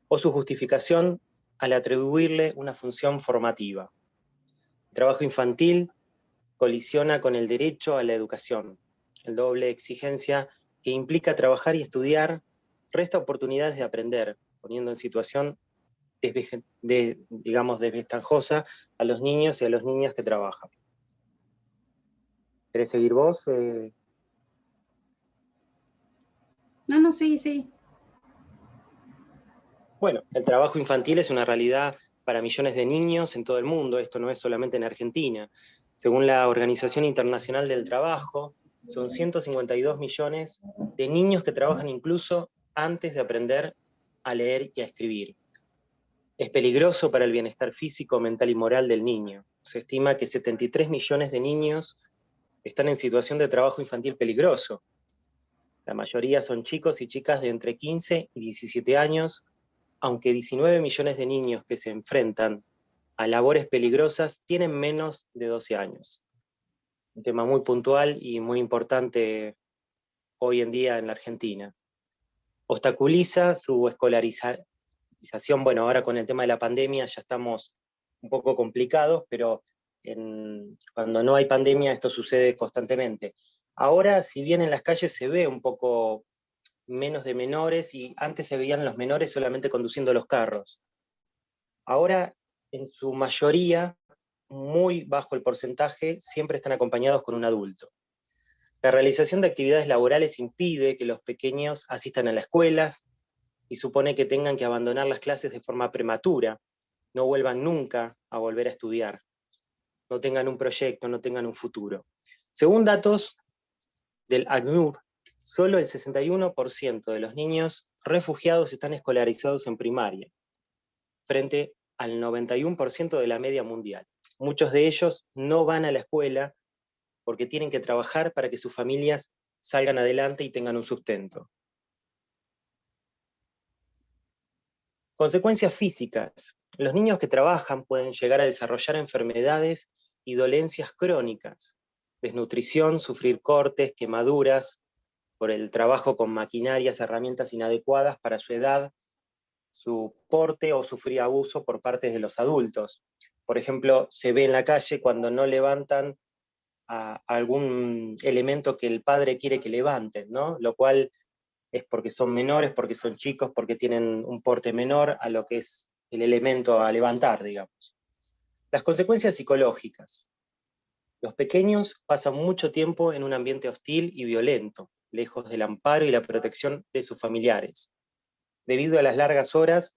S6: o su justificación al atribuirle una función formativa. El trabajo infantil colisiona con el derecho a la educación. El doble exigencia que implica trabajar y estudiar resta oportunidades de aprender, poniendo en situación desventajosa a los niños y a las niñas que trabajan. ¿Querés seguir vos?
S4: No, sí.
S6: Bueno, el trabajo infantil es una realidad para millones de niños en todo el mundo. Esto no es solamente en Argentina. Según la Organización Internacional del Trabajo, son 152 millones de niños que trabajan incluso antes de aprender a leer y a escribir. Es peligroso para el bienestar físico, mental y moral del niño. Se estima que 73 millones de niños están en situación de trabajo infantil peligroso. La mayoría son chicos y chicas de entre 15 y 17 años, aunque 19 millones de niños que se enfrentan a labores peligrosas tienen menos de 12 años. Un tema muy puntual y muy importante hoy en día en la Argentina. Obstaculiza su escolarización. Bueno, ahora con el tema de la pandemia ya estamos un poco complicados, pero cuando no hay pandemia esto sucede constantemente. Ahora, si bien en las calles se ve un poco menos de menores, y antes se veían los menores solamente conduciendo los carros. Ahora, en su mayoría, muy bajo el porcentaje, siempre están acompañados con un adulto. La realización de actividades laborales impide que los pequeños asistan a las escuelas y supone que tengan que abandonar las clases de forma prematura, no vuelvan nunca a volver a estudiar, no tengan un proyecto, no tengan un futuro. Según datos del ACNUR, solo el 61% de los niños refugiados están escolarizados en primaria, frente al 91% de la media mundial. Muchos de ellos no van a la escuela porque tienen que trabajar para que sus familias salgan adelante y tengan un sustento. Consecuencias físicas. Los niños que trabajan pueden llegar a desarrollar enfermedades y dolencias crónicas, desnutrición, sufrir cortes, quemaduras, por el trabajo con maquinarias, herramientas inadecuadas para su edad, su porte o sufrir abuso por parte de los adultos. Por ejemplo, se ve en la calle cuando no levantan a algún elemento que el padre quiere que levanten, ¿no? Lo cual es porque son menores, porque son chicos, porque tienen un porte menor a lo que es el elemento a levantar, digamos. Las consecuencias psicológicas. Los pequeños pasan mucho tiempo en un ambiente hostil y violento, lejos del amparo y la protección de sus familiares. Debido a las largas horas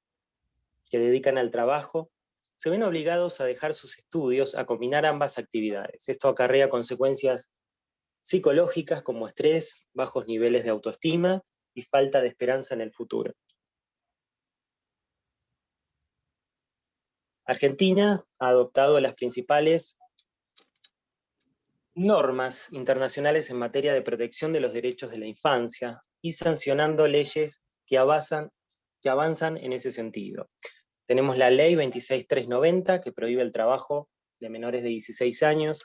S6: que dedican al trabajo, se ven obligados a dejar sus estudios, a combinar ambas actividades. Esto acarrea consecuencias psicológicas como estrés, bajos niveles de autoestima y falta de esperanza en el futuro. Argentina ha adoptado las principales normas internacionales en materia de protección de los derechos de la infancia y sancionando leyes que avanzan en ese sentido. Tenemos la ley 26390 que prohíbe el trabajo de menores de 16 años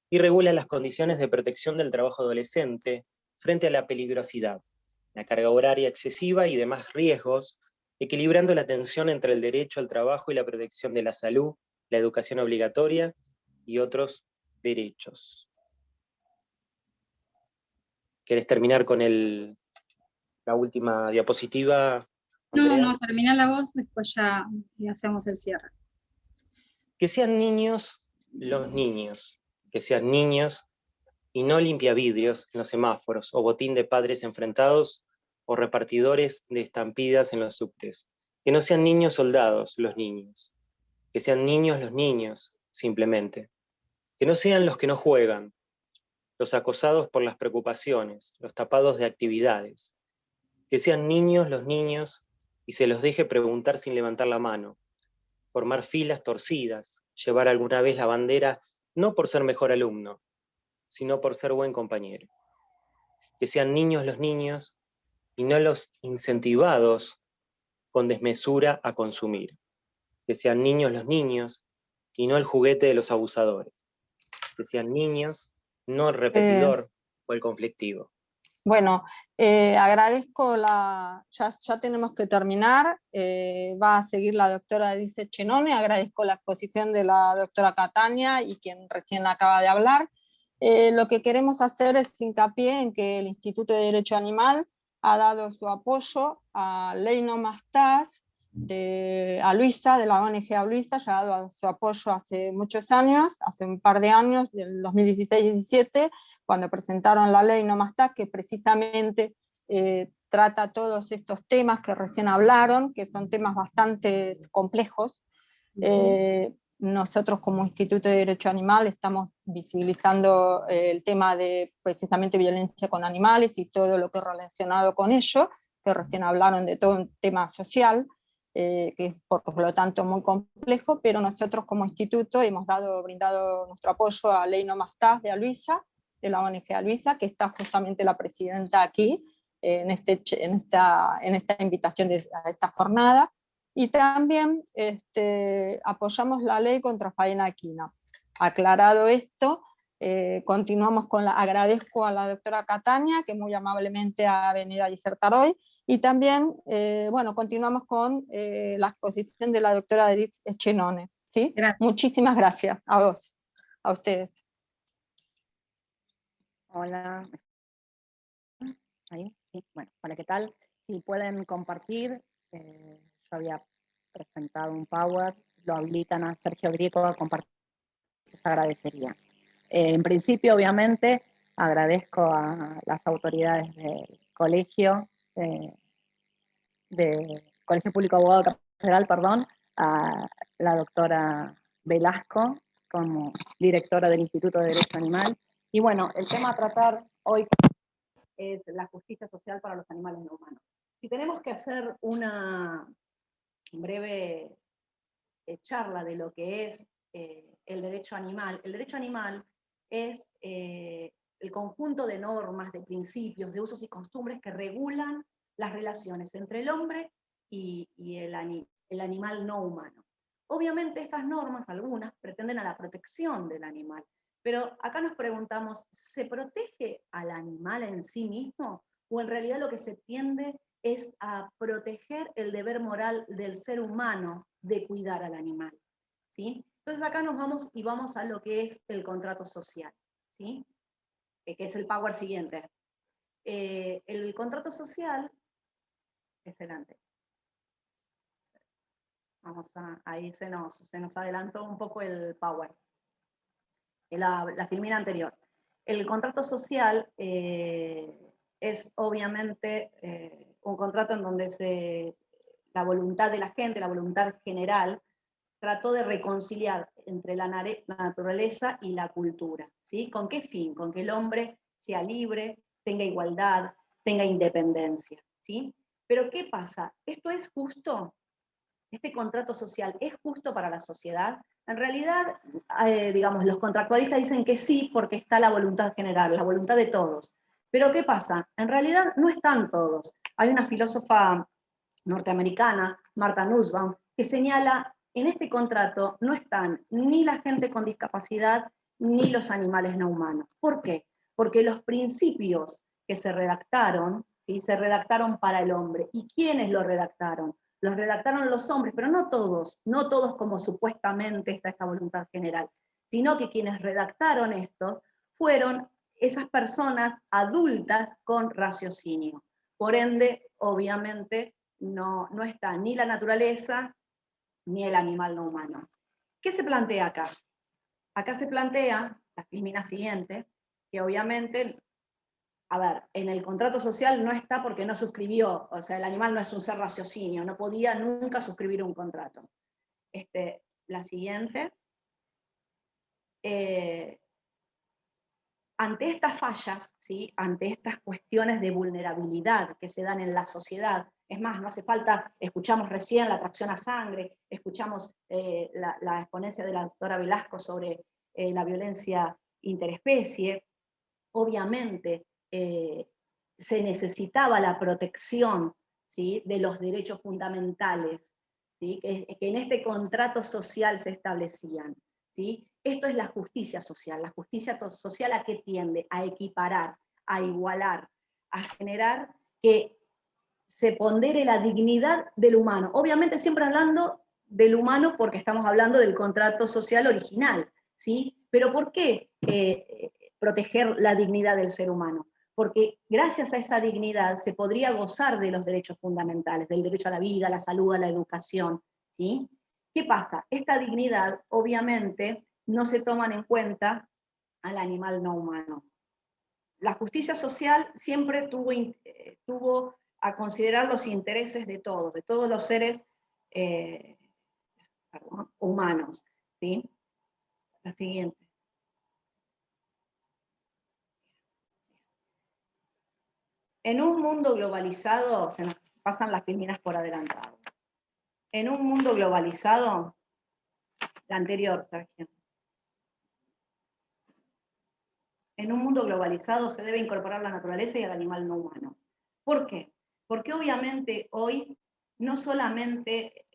S6: y regula las condiciones de protección del trabajo adolescente frente a la peligrosidad, la carga horaria excesiva y demás riesgos, equilibrando la tensión entre el derecho al trabajo y la protección de la salud, la educación obligatoria y otros derechos. ¿Querés terminar con la última diapositiva, Andrea?
S4: No, termina la voz, después ya hacemos el cierre.
S6: Que sean niños los niños, que sean niños y no limpiavidrios en los semáforos, o botín de padres enfrentados, o repartidores de estampidas en los subtes. Que no sean niños soldados los niños, que sean niños los niños, simplemente. Que no sean los que no juegan, los acosados por las preocupaciones, los tapados de actividades. Que sean niños los niños y se los deje preguntar sin levantar la mano, formar filas torcidas, llevar alguna vez la bandera no por ser mejor alumno, sino por ser buen compañero. Que sean niños los niños y no los incentivados con desmesura a consumir. Que sean niños los niños y no el juguete de los abusadores. Que sean niños, no el repetidor o el conflictivo.
S2: Bueno, agradezco ya tenemos que terminar, va a seguir la doctora Edith Chenone, agradezco la exposición de la doctora Catania y quien recién acaba de hablar. Lo que queremos hacer es hincapié en que el Instituto de Derecho Animal ha dado su apoyo a Ley No Más TAS, a Luisa, de la ONG a Luisa, ya ha dado su apoyo hace muchos años, hace un par de años, del 2016-17, cuando presentaron la ley No Más TAS, que precisamente trata todos estos temas que recién hablaron, que son temas bastante complejos. Nosotros como Instituto de Derecho Animal estamos visibilizando el tema de precisamente violencia con animales y todo lo que es relacionado con ello, que recién hablaron de todo un tema social, que es por lo tanto muy complejo, pero nosotros como instituto hemos brindado nuestro apoyo a Ley No Más TAS de Luisa, de la ONG Luisa, que está justamente la presidenta aquí, en esta invitación a esta jornada, y también apoyamos la ley contra faena equina. Aclarado esto, continuamos agradezco a la doctora Catania, que muy amablemente ha venido a disertar hoy, y también, bueno, continuamos con la exposición de la doctora Edith Chenone, ¿sí? Muchísimas gracias a vos, a ustedes.
S7: Hola. Ahí, sí. Bueno, hola, ¿qué tal? Si pueden compartir, yo había presentado un Power, lo habilitan a Sergio Grieco a compartir, les agradecería. En principio, obviamente, agradezco a las autoridades del colegio, Colegio Público de Abogados Federal, perdón, a la doctora Velasco como directora del Instituto de Derecho Animal. Y bueno, el tema a tratar hoy es la justicia social para los animales no humanos. Si tenemos que hacer una breve charla de lo que es el derecho animal es el conjunto de normas, de principios, de usos y costumbres que regulan las relaciones entre el hombre y el animal no humano. Obviamente estas normas, algunas, pretenden a la protección del animal, pero acá nos preguntamos, ¿se protege al animal en sí mismo o en realidad lo que se tiende es a proteger el deber moral del ser humano de cuidar al animal, ¿sí? Entonces acá nos vamos a lo que es el contrato social, ¿sí? Que es el power siguiente. El contrato social es el antes. Ahí se nos adelantó un poco el power. La filmina anterior. El contrato social es obviamente un contrato en donde la voluntad de la gente, la voluntad general, trató de reconciliar entre la naturaleza y la cultura, ¿sí? ¿Con qué fin? Con que el hombre sea libre, tenga igualdad, tenga independencia, ¿sí? Pero ¿qué pasa? ¿Esto es justo? ¿Este contrato social es justo para la sociedad? En realidad, digamos, los contractualistas dicen que sí porque está la voluntad general, la voluntad de todos. Pero ¿qué pasa? En realidad no están todos. Hay una filósofa norteamericana, Martha Nussbaum, que señala, en este contrato no están ni la gente con discapacidad ni los animales no humanos. ¿Por qué? Porque los principios que se redactaron, ¿sí? Se redactaron para el hombre. ¿Y quiénes lo redactaron? Los redactaron los hombres, pero no todos como supuestamente está esta voluntad general, sino que quienes redactaron esto fueron esas personas adultas con raciocinio. Por ende, obviamente, no está ni la naturaleza ni el animal no humano. ¿Qué se plantea acá? Acá se plantea, la filmina siguiente, que obviamente, a ver, en el contrato social no está porque no suscribió, o sea, el animal no es un ser raciocinio, no podía nunca suscribir un contrato. La siguiente. Ante estas fallas, ¿sí? Ante estas cuestiones de vulnerabilidad que se dan en la sociedad, es más, no hace falta, escuchamos recién la tracción a sangre, escuchamos la exponencia de la doctora Velasco sobre la violencia interespecie, obviamente se necesitaba la protección, ¿sí? De los derechos fundamentales, ¿sí? que en este contrato social se establecían, ¿sí? Esto es la justicia social. La justicia social ¿a qué tiende? A equiparar, a igualar, a generar que se pondere la dignidad del humano. Obviamente siempre hablando del humano porque estamos hablando del contrato social original, ¿sí? Pero ¿por qué proteger la dignidad del ser humano? Porque gracias a esa dignidad se podría gozar de los derechos fundamentales, del derecho a la vida, a la salud, a la educación, ¿sí? ¿Qué pasa? Esta dignidad, obviamente, no se toman en cuenta al animal no humano. La justicia social siempre tuvo a considerar los intereses de todos los seres humanos, ¿sí? La siguiente. En un mundo globalizado, se nos pasan las filminas por adelantado. En un mundo globalizado, la anterior, Sergio. En un mundo globalizado se debe incorporar la naturaleza y el animal no humano. ¿Por qué? Porque obviamente hoy no solamente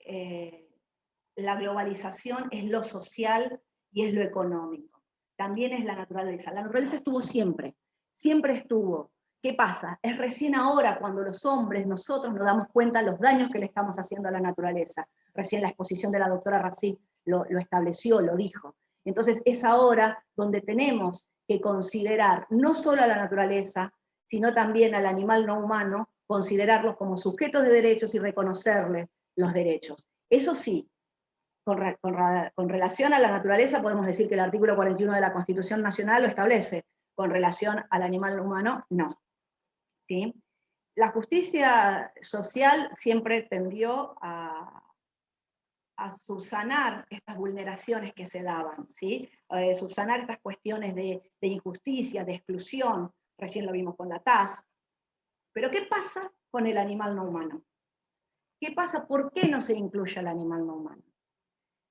S7: la globalización es lo social y es lo económico, también es la naturaleza. La naturaleza estuvo siempre, siempre estuvo. ¿Qué pasa? Es recién ahora cuando los hombres, nosotros nos damos cuenta de los daños que le estamos haciendo a la naturaleza. Recién la exposición de la doctora Racine lo estableció, lo dijo. Entonces es ahora donde tenemos que considerar no solo a la naturaleza, sino también al animal no humano, considerarlos como sujetos de derechos y reconocerles los derechos. Eso sí, con relación a la naturaleza podemos decir que el artículo 41 de la Constitución Nacional lo establece, con relación al animal humano, no. ¿Sí? La justicia social siempre tendió a subsanar estas vulneraciones que se daban, ¿sí? Subsanar estas cuestiones de injusticia, de exclusión, recién lo vimos con la TAS. Pero ¿qué pasa con el animal no humano? ¿Qué pasa? ¿Por qué no se incluye al animal no humano?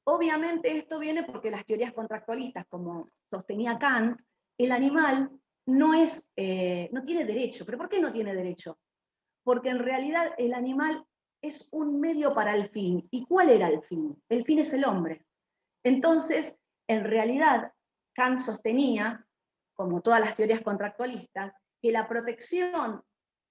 S7: Obviamente esto viene porque las teorías contractualistas, como sostenía Kant, el animal no tiene derecho. ¿Pero por qué no tiene derecho? Porque en realidad el animal es un medio para el fin. ¿Y cuál era el fin? El fin es el hombre. Entonces, en realidad, Kant sostenía, como todas las teorías contractualistas, que la protección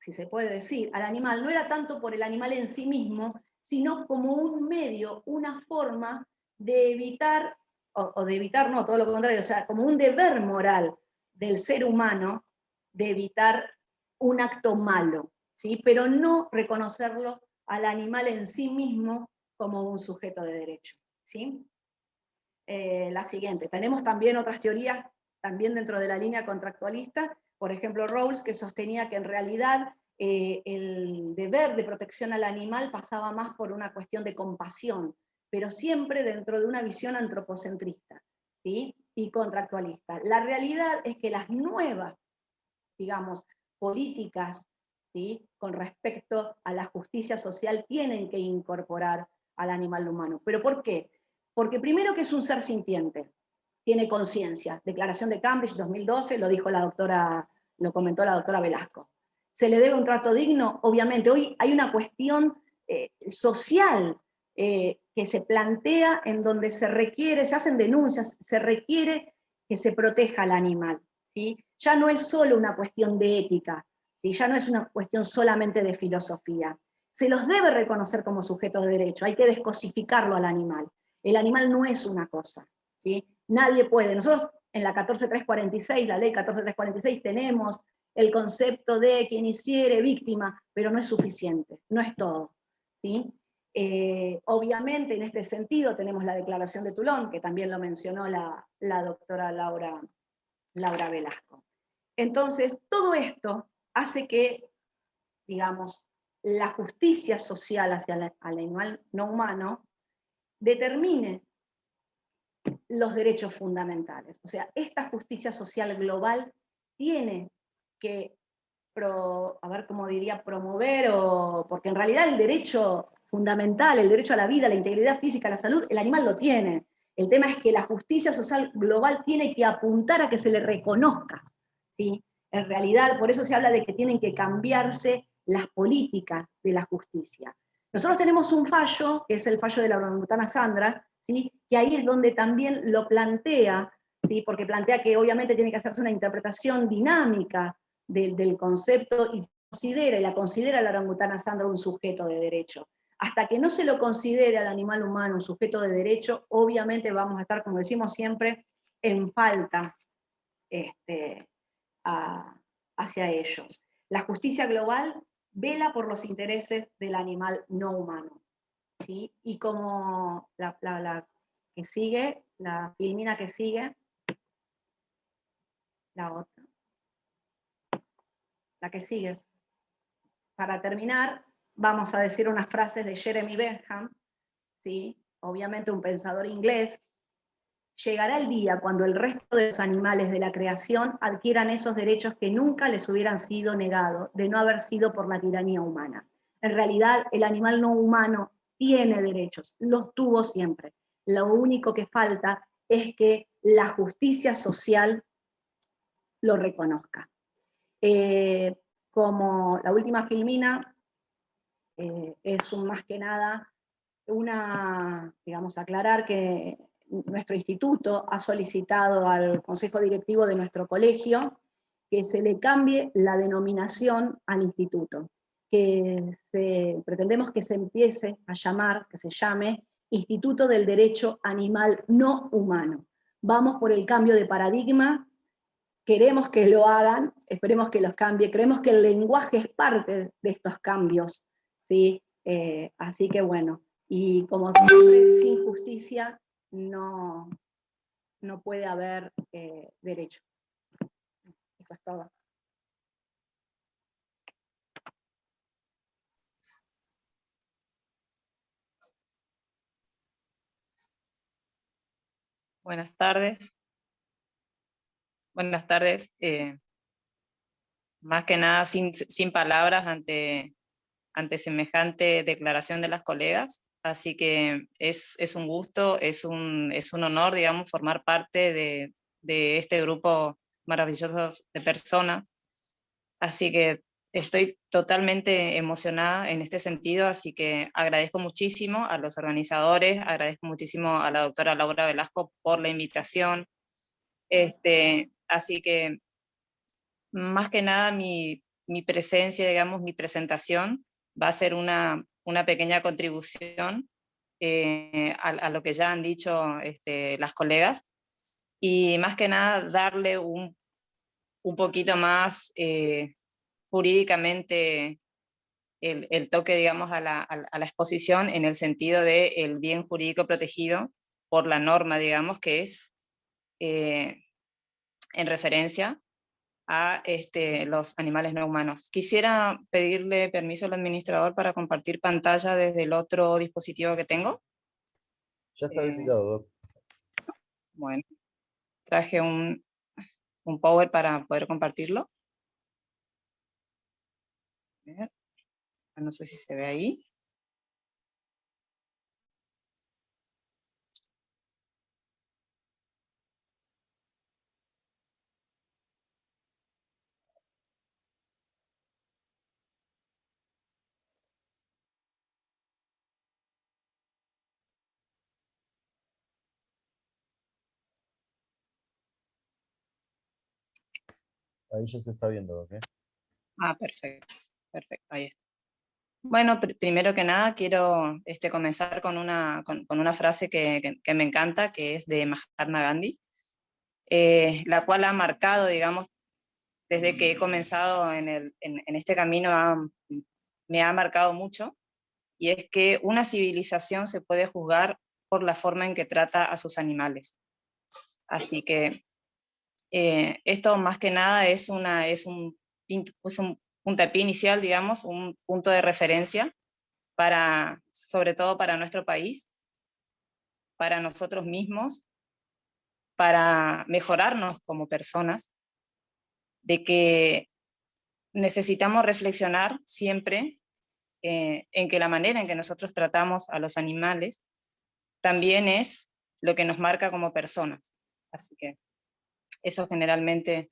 S8: si se puede decir, al animal, no era tanto por el animal en sí mismo, sino como un medio, una forma de evitar, o de evitar, no, todo lo contrario, o sea, como un deber moral del ser humano de evitar un acto malo, ¿sí? Pero no reconocerlo al animal en sí mismo como un sujeto de derecho, ¿sí? La siguiente, tenemos también otras teorías, también dentro de la línea contractualista, por ejemplo Rawls, que sostenía que en realidad el deber de protección al animal pasaba más por una cuestión de compasión, pero siempre dentro de una visión antropocentrista, ¿sí? Y contractualista. La realidad es que las nuevas, digamos, políticas, ¿sí? Con respecto a la justicia social tienen que incorporar al animal humano. ¿Pero por qué? Porque primero que es un ser sintiente, tiene conciencia. Declaración de Cambridge 2012, lo dijo la doctora, lo comentó la doctora Velasco. ¿Se le debe un trato digno? Obviamente. Hoy hay una cuestión social que se plantea en donde se requiere, se hacen denuncias, se requiere que se proteja al animal, ¿sí? Ya no es solo una cuestión de ética, ¿sí? Ya no es una cuestión solamente de filosofía. Se los debe reconocer como sujetos de derecho, hay que descosificarlo al animal. El animal no es una cosa, ¿sí? Nadie puede. Nosotros en la 14346, la ley 14346, tenemos el concepto de quien hiciere víctima, pero no es suficiente, no es todo, ¿sí? Obviamente en este sentido tenemos la declaración de Toulon, que también lo mencionó la doctora Laura Velasco. Entonces, todo esto hace que, digamos, la justicia social hacia el animal no humano determine los derechos fundamentales. O sea, esta justicia social global tiene que, a ver cómo diría, promover, porque en realidad el derecho fundamental, el derecho a la vida, a la integridad física, a la salud, el animal lo tiene. El tema es que la justicia social global tiene que apuntar a que se le reconozca, ¿sí? En realidad, por eso se habla de que tienen que cambiarse las políticas de la justicia. Nosotros tenemos un fallo, que es el fallo de la orangutana Sandra, ¿sí? Que ahí es donde también lo plantea, ¿sí? Porque plantea que obviamente tiene que hacerse una interpretación dinámica del concepto y la considera la orangutana Sandra un sujeto de derecho. Hasta que no se lo considere al animal humano un sujeto de derecho, obviamente vamos a estar, como decimos siempre, en falta hacia ellos. La justicia global vela por los intereses del animal no humano, ¿sí? Y como la que sigue, la filmina que sigue, la otra, la que sigue. Para terminar, vamos a decir unas frases de Jeremy Bentham, ¿sí? Obviamente un pensador inglés. Llegará el día cuando el resto de los animales de la creación adquieran esos derechos que nunca les hubieran sido negados, de no haber sido por la tiranía humana. En realidad, el animal no humano tiene derechos, los tuvo siempre. Lo único que falta es que la justicia social lo reconozca. Como la última filmina, es más que nada digamos, aclarar que nuestro instituto ha solicitado al consejo directivo de nuestro colegio que se le cambie la denominación al instituto, pretendemos que se empiece a llamar, que se llame Instituto del Derecho Animal No Humano. Vamos por el cambio de paradigma, queremos que lo hagan, esperemos que los cambie, creemos que el lenguaje es parte de estos cambios, ¿sí? Así que bueno, y como siempre, sin justicia no puede haber derecho. Eso es todo.
S9: Buenas tardes. Buenas tardes. Más que nada, sin palabras ante semejante declaración de las colegas. Así que es un gusto, es un honor, digamos, formar parte de este grupo maravilloso de personas. Así que estoy totalmente emocionada en este sentido, así que agradezco muchísimo a los organizadores, agradezco muchísimo a la doctora Laura Velasco por la invitación. Así que, más que nada, mi mi presencia, digamos, mi presentación, va a ser una pequeña contribución a lo que ya han dicho las colegas, y más que nada darle un poquito más jurídicamente el toque, digamos, a la exposición, en el sentido del bien jurídico protegido por la norma, digamos, que es en referencia a los animales no humanos. Quisiera pedirle permiso al administrador para compartir pantalla desde el otro dispositivo que tengo.
S5: Ya está habilitado, Doc.
S9: Bueno, traje un Power para poder compartirlo. A ver, no sé si se ve ahí.
S5: Ahí ya se está viendo, ¿ok?
S9: Ah, perfecto, perfecto, ahí está. Bueno, primero que nada quiero comenzar con una frase que me encanta, que es de Mahatma Gandhi, la cual ha marcado, digamos, desde que he comenzado en este camino, me ha marcado mucho, y es que una civilización se puede juzgar por la forma en que trata a sus animales. Así que esto más que nada es un puntapié inicial, digamos, un punto de referencia sobre todo para nuestro país, para nosotros mismos, para mejorarnos como personas, de que necesitamos reflexionar siempre en que la manera en que nosotros tratamos a los animales también es lo que nos marca como personas. Así que eso generalmente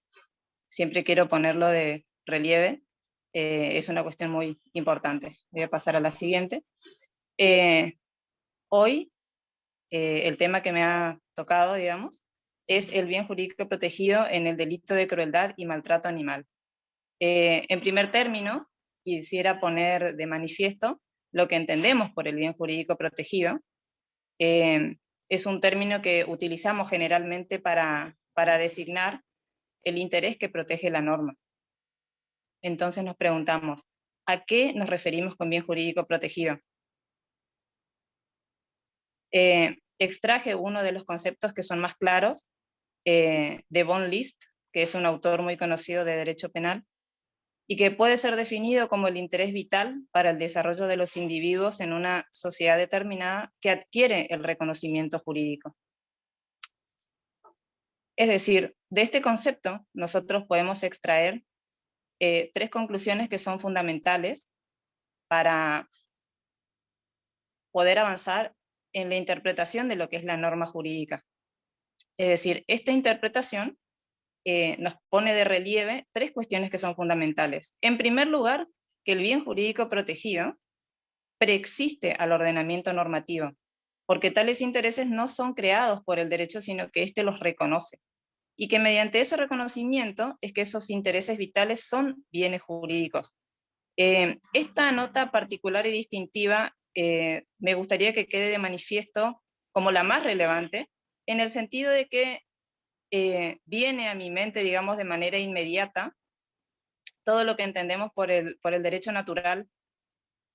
S9: siempre quiero ponerlo de relieve, es una cuestión muy importante. Voy a pasar a la siguiente. Hoy el tema que me ha tocado, digamos, es el bien jurídico protegido en el delito de crueldad y maltrato animal. En primer término, quisiera poner de manifiesto lo que entendemos por el bien jurídico protegido. Es un término que utilizamos generalmente para designar el interés que protege la norma. Entonces nos preguntamos, ¿a qué nos referimos con bien jurídico protegido? Extraje uno de los conceptos que son más claros de von List, que es un autor muy conocido de derecho penal, y que puede ser definido como el interés vital para el desarrollo de los individuos en una sociedad determinada que adquiere el reconocimiento jurídico. Es decir, de este concepto nosotros podemos extraer tres conclusiones que son fundamentales para poder avanzar en la interpretación de lo que es la norma jurídica. Es decir, esta interpretación nos pone de relieve tres cuestiones que son fundamentales. En primer lugar, que el bien jurídico protegido preexiste al ordenamiento normativo, porque tales intereses no son creados por el derecho, sino que éste los reconoce, y que mediante ese reconocimiento es que esos intereses vitales son bienes jurídicos. Esta nota particular y distintiva me gustaría que quede de manifiesto como la más relevante, en el sentido de que viene a mi mente, digamos, de manera inmediata, todo lo que entendemos por el derecho natural,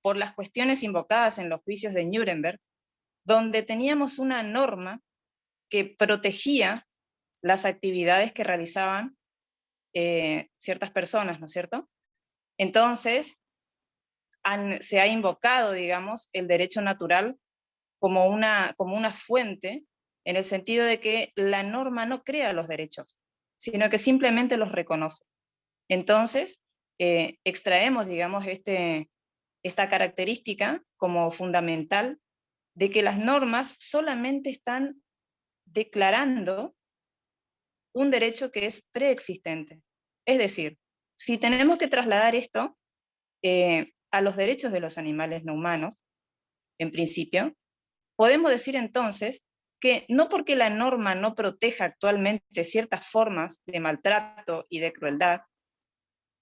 S9: por las cuestiones invocadas en los juicios de Nuremberg, donde teníamos una norma que protegía las actividades que realizaban ciertas personas, ¿no es cierto? Entonces, se ha invocado, digamos, el derecho natural como una fuente, en el sentido de que la norma no crea los derechos, sino que simplemente los reconoce. Entonces, extraemos, digamos, esta característica como fundamental de que las normas solamente están declarando un derecho que es preexistente. Es decir, si tenemos que trasladar esto a los derechos de los animales no humanos, en principio, podemos decir entonces que no porque la norma no proteja actualmente ciertas formas de maltrato y de crueldad,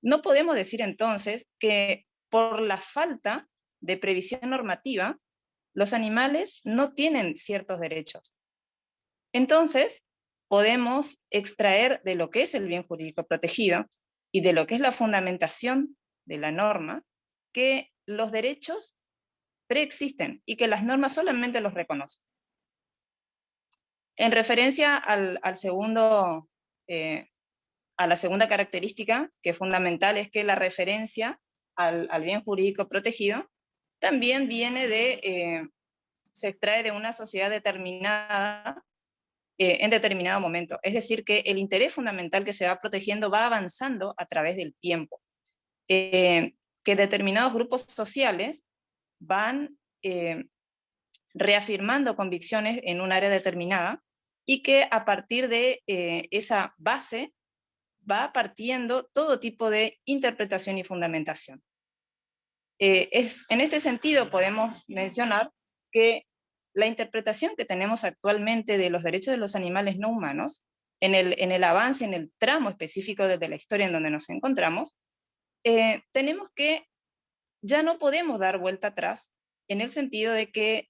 S9: no podemos decir entonces que por la falta de previsión normativa, los animales no tienen ciertos derechos. Entonces, podemos extraer de lo que es el bien jurídico protegido y de lo que es la fundamentación de la norma, que los derechos preexisten y que las normas solamente los reconocen. En referencia a la segunda característica, que es fundamental, es que la referencia al bien jurídico protegido también se extrae de una sociedad determinada en determinado momento. Es decir, que el interés fundamental que se va protegiendo va avanzando a través del tiempo. Que determinados grupos sociales van reafirmando convicciones en un área determinada y que a partir de esa base va partiendo todo tipo de interpretación y fundamentación. En este sentido podemos mencionar que la interpretación que tenemos actualmente de los derechos de los animales no humanos, en el avance, en el tramo específico de la historia en donde nos encontramos, tenemos que ya no podemos dar vuelta atrás, en el sentido de que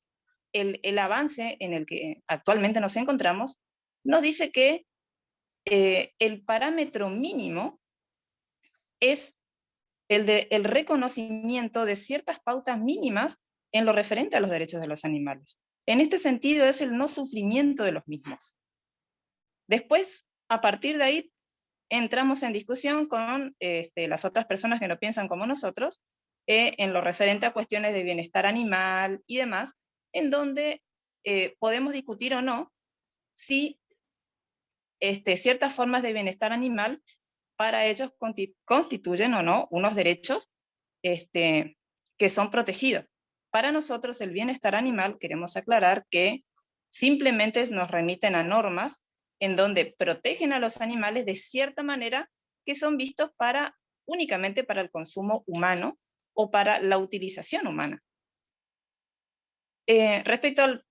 S9: el avance en el que actualmente nos encontramos nos dice que el parámetro mínimo es el reconocimiento de ciertas pautas mínimas en lo referente a los derechos de los animales. En este sentido es el no sufrimiento de los mismos. Después, a partir de ahí, entramos en discusión con las otras personas que no piensan como nosotros, en lo referente a cuestiones de bienestar animal y demás, en donde podemos discutir o no si ciertas formas de bienestar animal para ellos constituyen o no unos derechos que son protegidos. Para nosotros el bienestar animal, queremos aclarar que simplemente nos remiten a normas en donde protegen a los animales de cierta manera que son vistos únicamente para el consumo humano o para la utilización humana. Respecto al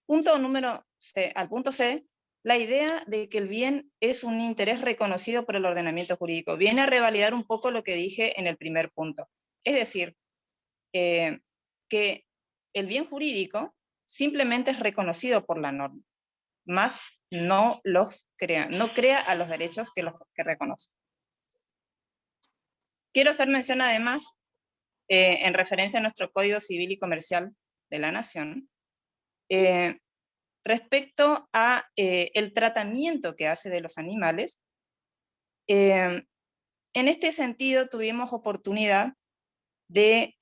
S9: punto C, la idea de que el bien es un interés reconocido por el ordenamiento jurídico viene a revalidar un poco lo que dije en el primer punto. Es decir, que el bien jurídico simplemente es reconocido por la norma, más no crea a los derechos que reconoce. Quiero hacer mención además, en referencia a nuestro Código Civil y Comercial de la Nación, respecto a el tratamiento que hace de los animales. En este sentido tuvimos oportunidad de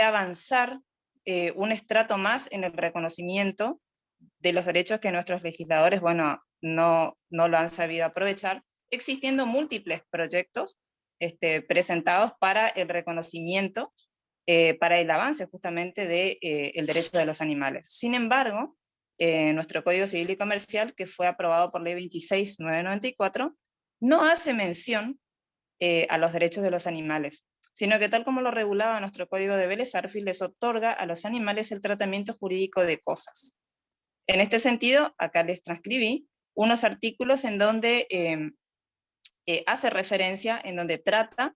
S9: avanzar un estrato más en el reconocimiento de los derechos que nuestros legisladores, no lo han sabido aprovechar, existiendo múltiples proyectos presentados para el reconocimiento, para el avance justamente del derecho de los animales. Sin embargo, nuestro Código Civil y Comercial, que fue aprobado por Ley 26.994, no hace mención a los derechos de los animales, sino que tal como lo regulaba nuestro Código de Vélez-Sarsfield, les otorga a los animales el tratamiento jurídico de cosas. En este sentido, acá les transcribí unos artículos en donde hace referencia, en donde trata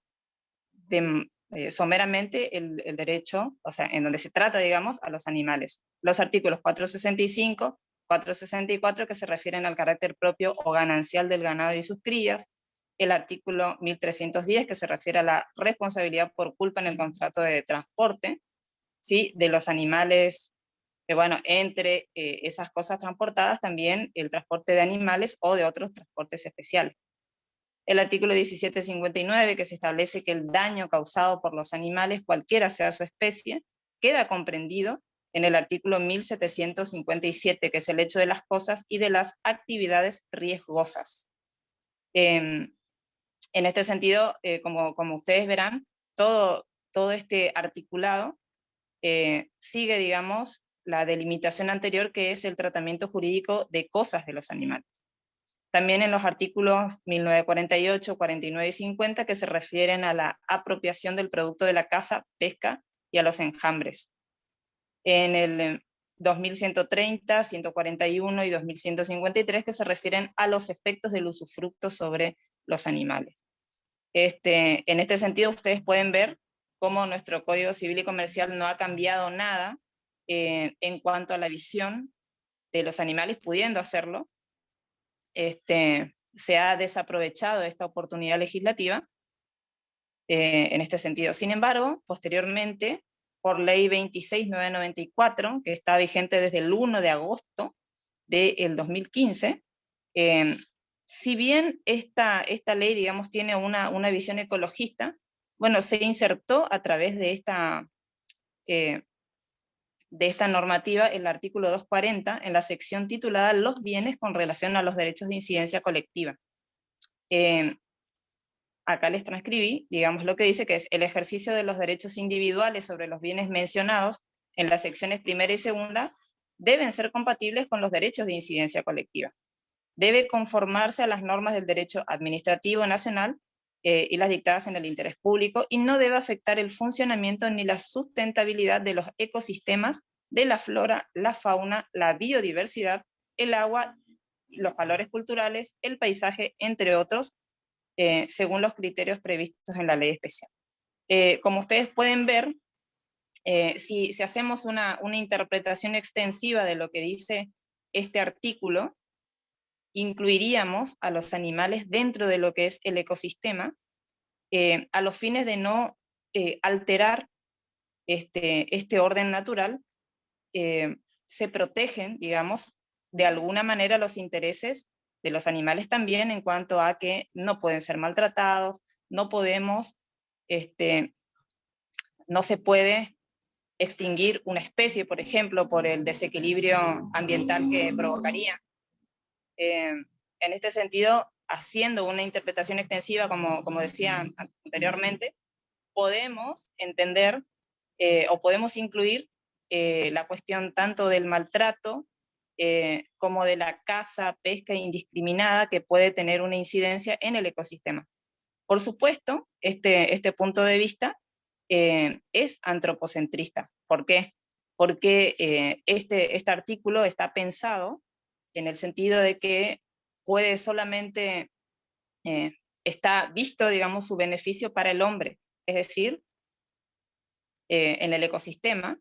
S9: someramente el derecho, o sea, en donde se trata, digamos, a los animales. Los artículos 465, 464, que se refieren al carácter propio o ganancial del ganado y sus crías, el artículo 1310, que se refiere a la responsabilidad por culpa en el contrato de transporte, ¿sí?, de los animales, entre esas cosas transportadas también el transporte de animales o de otros transportes especiales. El artículo 1759, que se establece que el daño causado por los animales, cualquiera sea su especie, queda comprendido en el artículo 1757, que es el hecho de las cosas y de las actividades riesgosas. En este sentido, como ustedes verán, todo este articulado sigue, digamos, la delimitación anterior, que es el tratamiento jurídico de cosas de los animales. También en los artículos 1948, 49 y 50, que se refieren a la apropiación del producto de la caza, pesca y a los enjambres. En el 2130, 141 y 2153, que se refieren a los efectos del usufructo sobre los animales. En este sentido, ustedes pueden ver cómo nuestro Código Civil y Comercial no ha cambiado nada en cuanto a la visión de los animales pudiendo hacerlo. Se ha desaprovechado esta oportunidad legislativa en este sentido. Sin embargo, posteriormente, por Ley 26.994, que está vigente desde el 1 de agosto del 2015, si bien esta ley, digamos, tiene una visión ecologista, bueno, se insertó a través de esta normativa el artículo 240 en la sección titulada Los bienes con relación a los derechos de incidencia colectiva. Acá les transcribí, digamos, lo que dice, que es el ejercicio de los derechos individuales sobre los bienes mencionados en las secciones primera y segunda deben ser compatibles con los derechos de incidencia colectiva. Debe conformarse a las normas del derecho administrativo nacional y las dictadas en el interés público, y no debe afectar el funcionamiento ni la sustentabilidad de los ecosistemas, de la flora, la fauna, la biodiversidad, el agua, los valores culturales, el paisaje, entre otros, según los criterios previstos en la ley especial. Como ustedes pueden ver, si hacemos una interpretación extensiva de lo que dice este artículo, incluiríamos a los animales dentro de lo que es el ecosistema, a los fines de no alterar este orden natural. Se protegen, digamos, de alguna manera los intereses de los animales también, en cuanto a que no pueden ser maltratados, no se puede extinguir una especie, por ejemplo, por el desequilibrio ambiental que provocaría. En este sentido, haciendo una interpretación extensiva, como decía anteriormente, podemos entender o podemos incluir la cuestión tanto del maltrato como de la caza, pesca indiscriminada, que puede tener una incidencia en el ecosistema. Por supuesto, este punto de vista es antropocentrista. ¿Por qué? Porque este artículo está pensado en el sentido de que puede solamente, está visto, digamos, su beneficio para el hombre, es decir, en el ecosistema,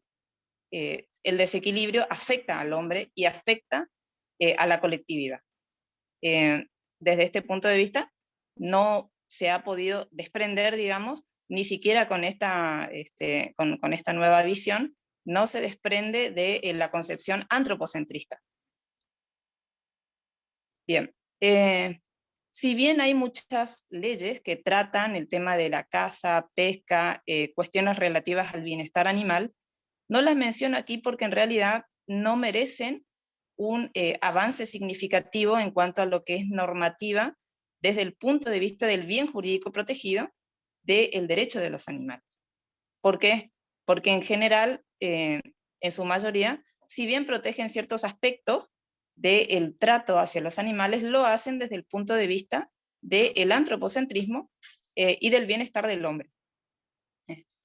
S9: el desequilibrio afecta al hombre y afecta a la colectividad. Desde este punto de vista, no se ha podido desprender, digamos, ni siquiera con esta nueva visión, no se desprende de la concepción antropocentrista. Bien, si bien hay muchas leyes que tratan el tema de la caza, pesca, cuestiones relativas al bienestar animal, no las menciono aquí porque en realidad no merecen un avance significativo en cuanto a lo que es normativa desde el punto de vista del bien jurídico protegido del derecho de los animales. ¿Por qué? Porque en general, en su mayoría, si bien protegen ciertos aspectos del trato hacia los animales, lo hacen desde el punto de vista del antropocentrismo y del bienestar del hombre.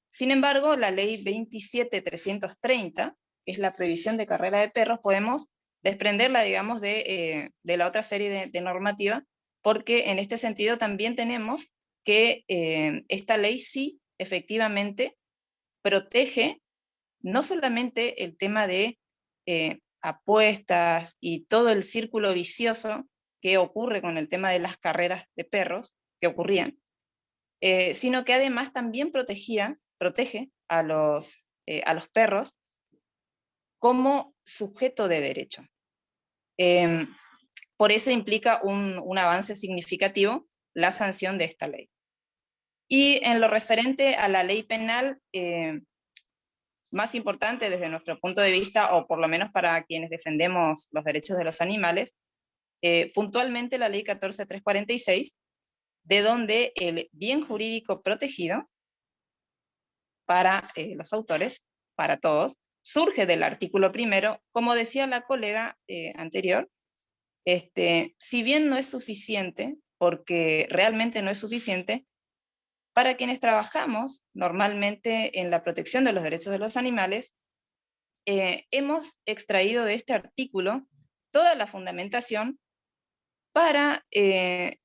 S9: Sin embargo, la ley 27.330, que es la prohibición de carrera de perros, podemos desprenderla, digamos, de la otra serie de normativa, porque en este sentido también tenemos que esta ley sí, efectivamente, protege no solamente el tema de apuestas y todo el círculo vicioso que ocurre con el tema de las carreras de perros, que ocurrían, sino que además también protege a los perros como sujeto de derecho. Por eso implica un avance significativo la sanción de esta ley. Y en lo referente a la ley penal, más importante desde nuestro punto de vista, o por lo menos para quienes defendemos los derechos de los animales, puntualmente la ley 14.346, de donde el bien jurídico protegido para los autores, para todos, surge del artículo primero, como decía la colega anterior, si bien no es suficiente, porque realmente no es suficiente, para quienes trabajamos normalmente en la protección de los derechos de los animales, hemos extraído de este artículo toda la fundamentación para el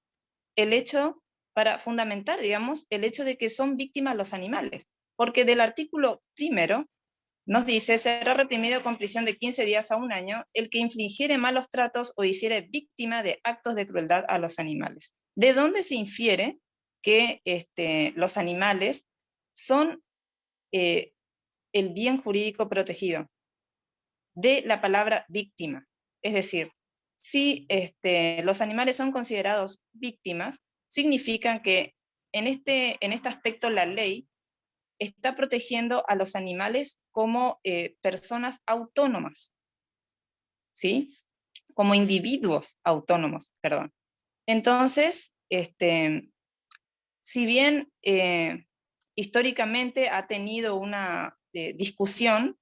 S9: hecho para fundamentar, digamos, el hecho de que son víctimas los animales. Porque del artículo 1 nos dice: será reprimido con prisión de 15 días a 1 año el que infligiere malos tratos o hiciere víctima de actos de crueldad a los animales. ¿De dónde se infiere que los animales son el bien jurídico protegido? De la palabra víctima. Es decir, si los animales son considerados víctimas, significa que en este aspecto la ley está protegiendo a los animales como personas autónomas, ¿sí? Como individuos autónomos, perdón. Entonces, si bien históricamente ha tenido una discusión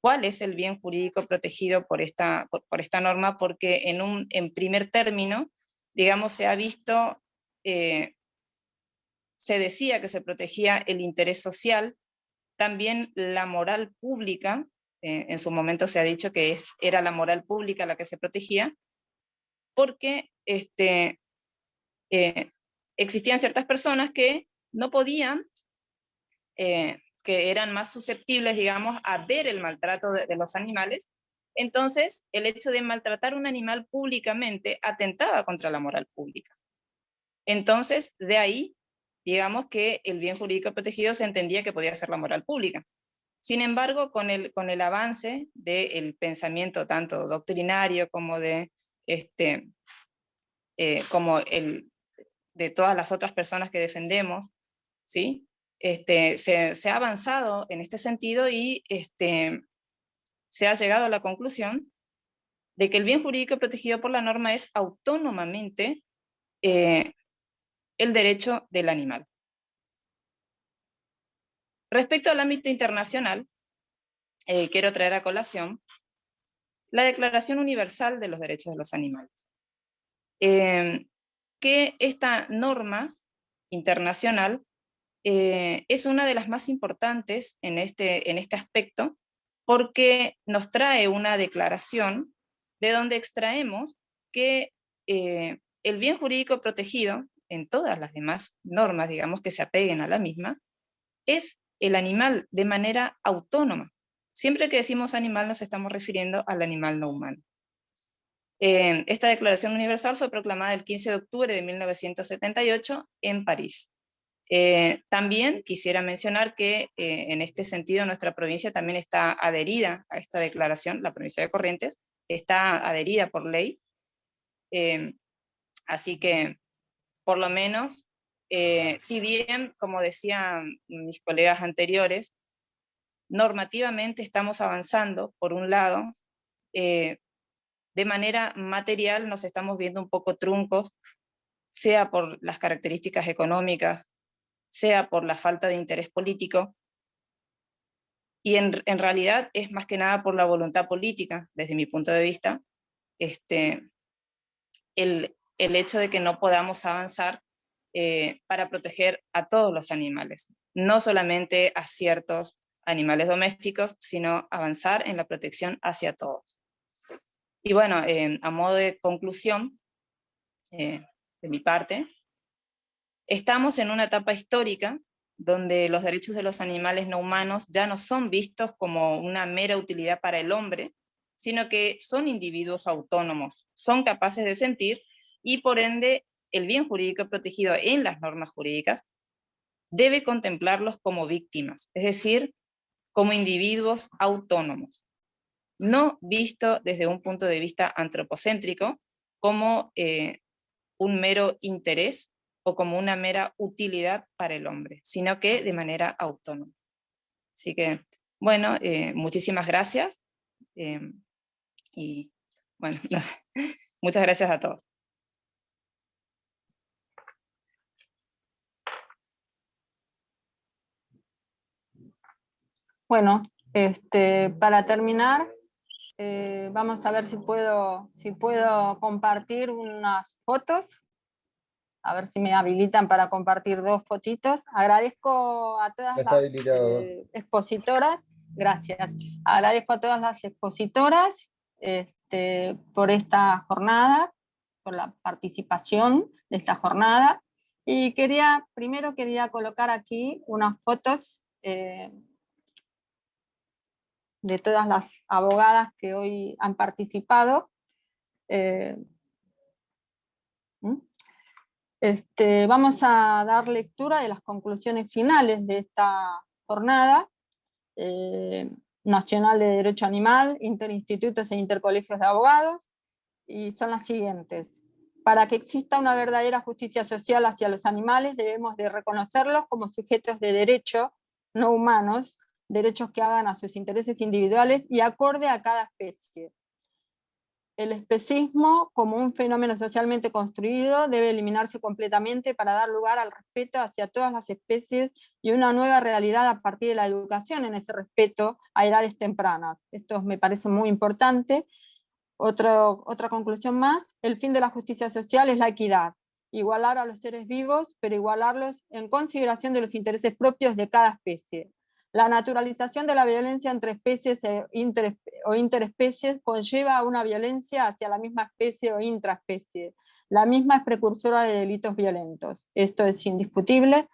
S9: cuál es el bien jurídico protegido por esta norma, porque en primer término, digamos, se ha visto, se decía que se protegía el interés social, también la moral pública, en su momento se ha dicho que era la moral pública la que se protegía, porque existían ciertas personas que no podían, que eran más susceptibles, digamos, a ver el maltrato de los animales. Entonces, el hecho de maltratar un animal públicamente atentaba contra la moral pública. Entonces, de ahí, digamos que el bien jurídico protegido se entendía que podía ser la moral pública. Sin embargo, con el avance del pensamiento tanto doctrinario como de todas las otras personas que defendemos, ¿sí? Se ha avanzado en este sentido y se ha llegado a la conclusión de que el bien jurídico protegido por la norma es autónomamente el derecho del animal. Respecto al ámbito internacional, quiero traer a colación la Declaración Universal de los Derechos de los Animales, que esta norma internacional es una de las más importantes en este aspecto, porque nos trae una declaración de donde extraemos que el bien jurídico protegido, en todas las demás normas, digamos, que se apeguen a la misma, es el animal de manera autónoma. Siempre que decimos animal nos estamos refiriendo al animal no humano. Esta Declaración Universal fue proclamada el 15 de octubre de 1978 en París. También quisiera mencionar que en este sentido nuestra provincia también está adherida a esta declaración, la provincia de Corrientes está adherida por ley, así que por lo menos, si bien, como decían mis colegas anteriores, normativamente estamos avanzando, por un lado, de manera material nos estamos viendo un poco truncos, sea por las características económicas, sea por la falta de interés político, y en realidad es más que nada por la voluntad política, desde mi punto de vista, el hecho de que no podamos avanzar para proteger a todos los animales, no solamente a ciertos animales domésticos, sino avanzar en la protección hacia todos. Y bueno, a modo de conclusión, de mi parte, estamos en una etapa histórica donde los derechos de los animales no humanos ya no son vistos como una mera utilidad para el hombre, sino que son individuos autónomos, son capaces de sentir, y por ende el bien jurídico protegido en las normas jurídicas debe contemplarlos como víctimas, es decir, como individuos autónomos, no visto desde un punto de vista antropocéntrico como un mero interés o como una mera utilidad para el hombre, sino que de manera autónoma. Así que, bueno, muchísimas gracias y bueno, muchas gracias a todos.
S2: Bueno, para terminar, vamos a ver si puedo compartir unas fotos. A ver si me habilitan para compartir 2 fotitos. Agradezco a todas las expositoras. Gracias. Agradezco a todas las expositoras por esta jornada, por la participación de esta jornada. Y primero quería colocar aquí unas fotos de todas las abogadas que hoy han participado. Vamos a dar lectura de las conclusiones finales de esta jornada nacional de derecho animal, interinstitutos e intercolegios de abogados, y son las siguientes. Para que exista una verdadera justicia social hacia los animales, debemos de reconocerlos como sujetos de derecho no humanos, derechos que hagan a sus intereses individuales y acorde a cada especie. El especismo, como un fenómeno socialmente construido, debe eliminarse completamente para dar lugar al respeto hacia todas las especies y una nueva realidad a partir de la educación en ese respeto a edades tempranas. Esto me parece muy importante. Otra conclusión más: el fin de la justicia social es la equidad. Igualar a los seres vivos, pero igualarlos en consideración de los intereses propios de cada especie. La naturalización de la violencia entre especies o interespecies conlleva a una violencia hacia la misma especie o intraespecie. La misma es precursora de delitos violentos. Esto es indiscutible.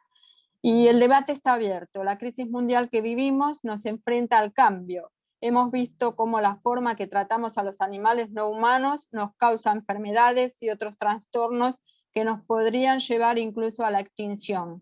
S2: Y el debate está abierto. La crisis mundial que vivimos nos enfrenta al cambio. Hemos visto cómo la forma que tratamos a los animales no humanos nos causa enfermedades y otros trastornos que nos podrían llevar incluso a la extinción.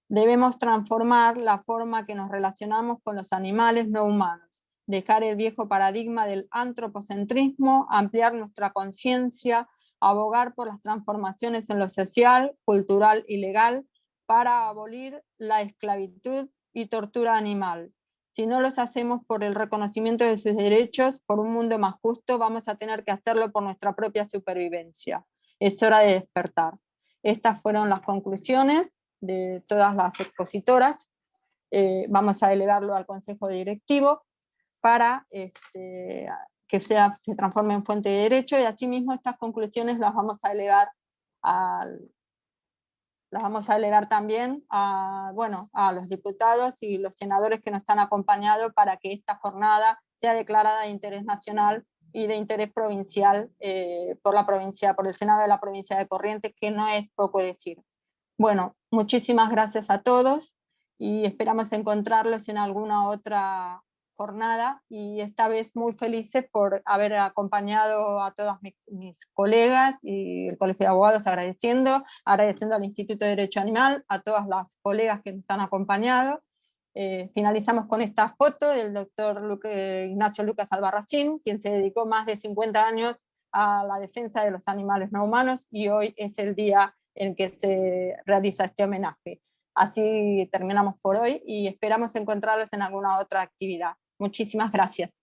S2: Debemos transformar la forma que nos relacionamos con los animales no humanos, dejar el viejo paradigma del antropocentrismo, ampliar nuestra conciencia, abogar por las transformaciones en lo social, cultural y legal para abolir la esclavitud y tortura animal. Si no los hacemos por el reconocimiento de sus derechos, por un mundo más justo, vamos a tener que hacerlo por nuestra propia supervivencia. Es hora de despertar. Estas fueron las conclusiones de todas las expositoras. Vamos a elevarlo al Consejo Directivo para que se transforme en fuente de derecho, y asimismo estas conclusiones las vamos a elevar también a los diputados y los senadores que nos han acompañado para que esta jornada sea declarada de interés nacional y de interés provincial por el Senado de la provincia de Corrientes, que no es poco decir. Bueno, muchísimas gracias a todos y esperamos encontrarlos en alguna otra jornada, y esta vez muy felices por haber acompañado a todas mis colegas y el Colegio de Abogados, agradeciendo al Instituto de Derecho Animal, a todas las colegas que nos han acompañado. Finalizamos con esta foto del doctor Ignacio Lucas Albarracín, quien se dedicó más de 50 años a la defensa de los animales no humanos, y hoy es el día en que se realiza este homenaje. Así terminamos por hoy y esperamos encontrarlos en alguna otra actividad. Muchísimas gracias.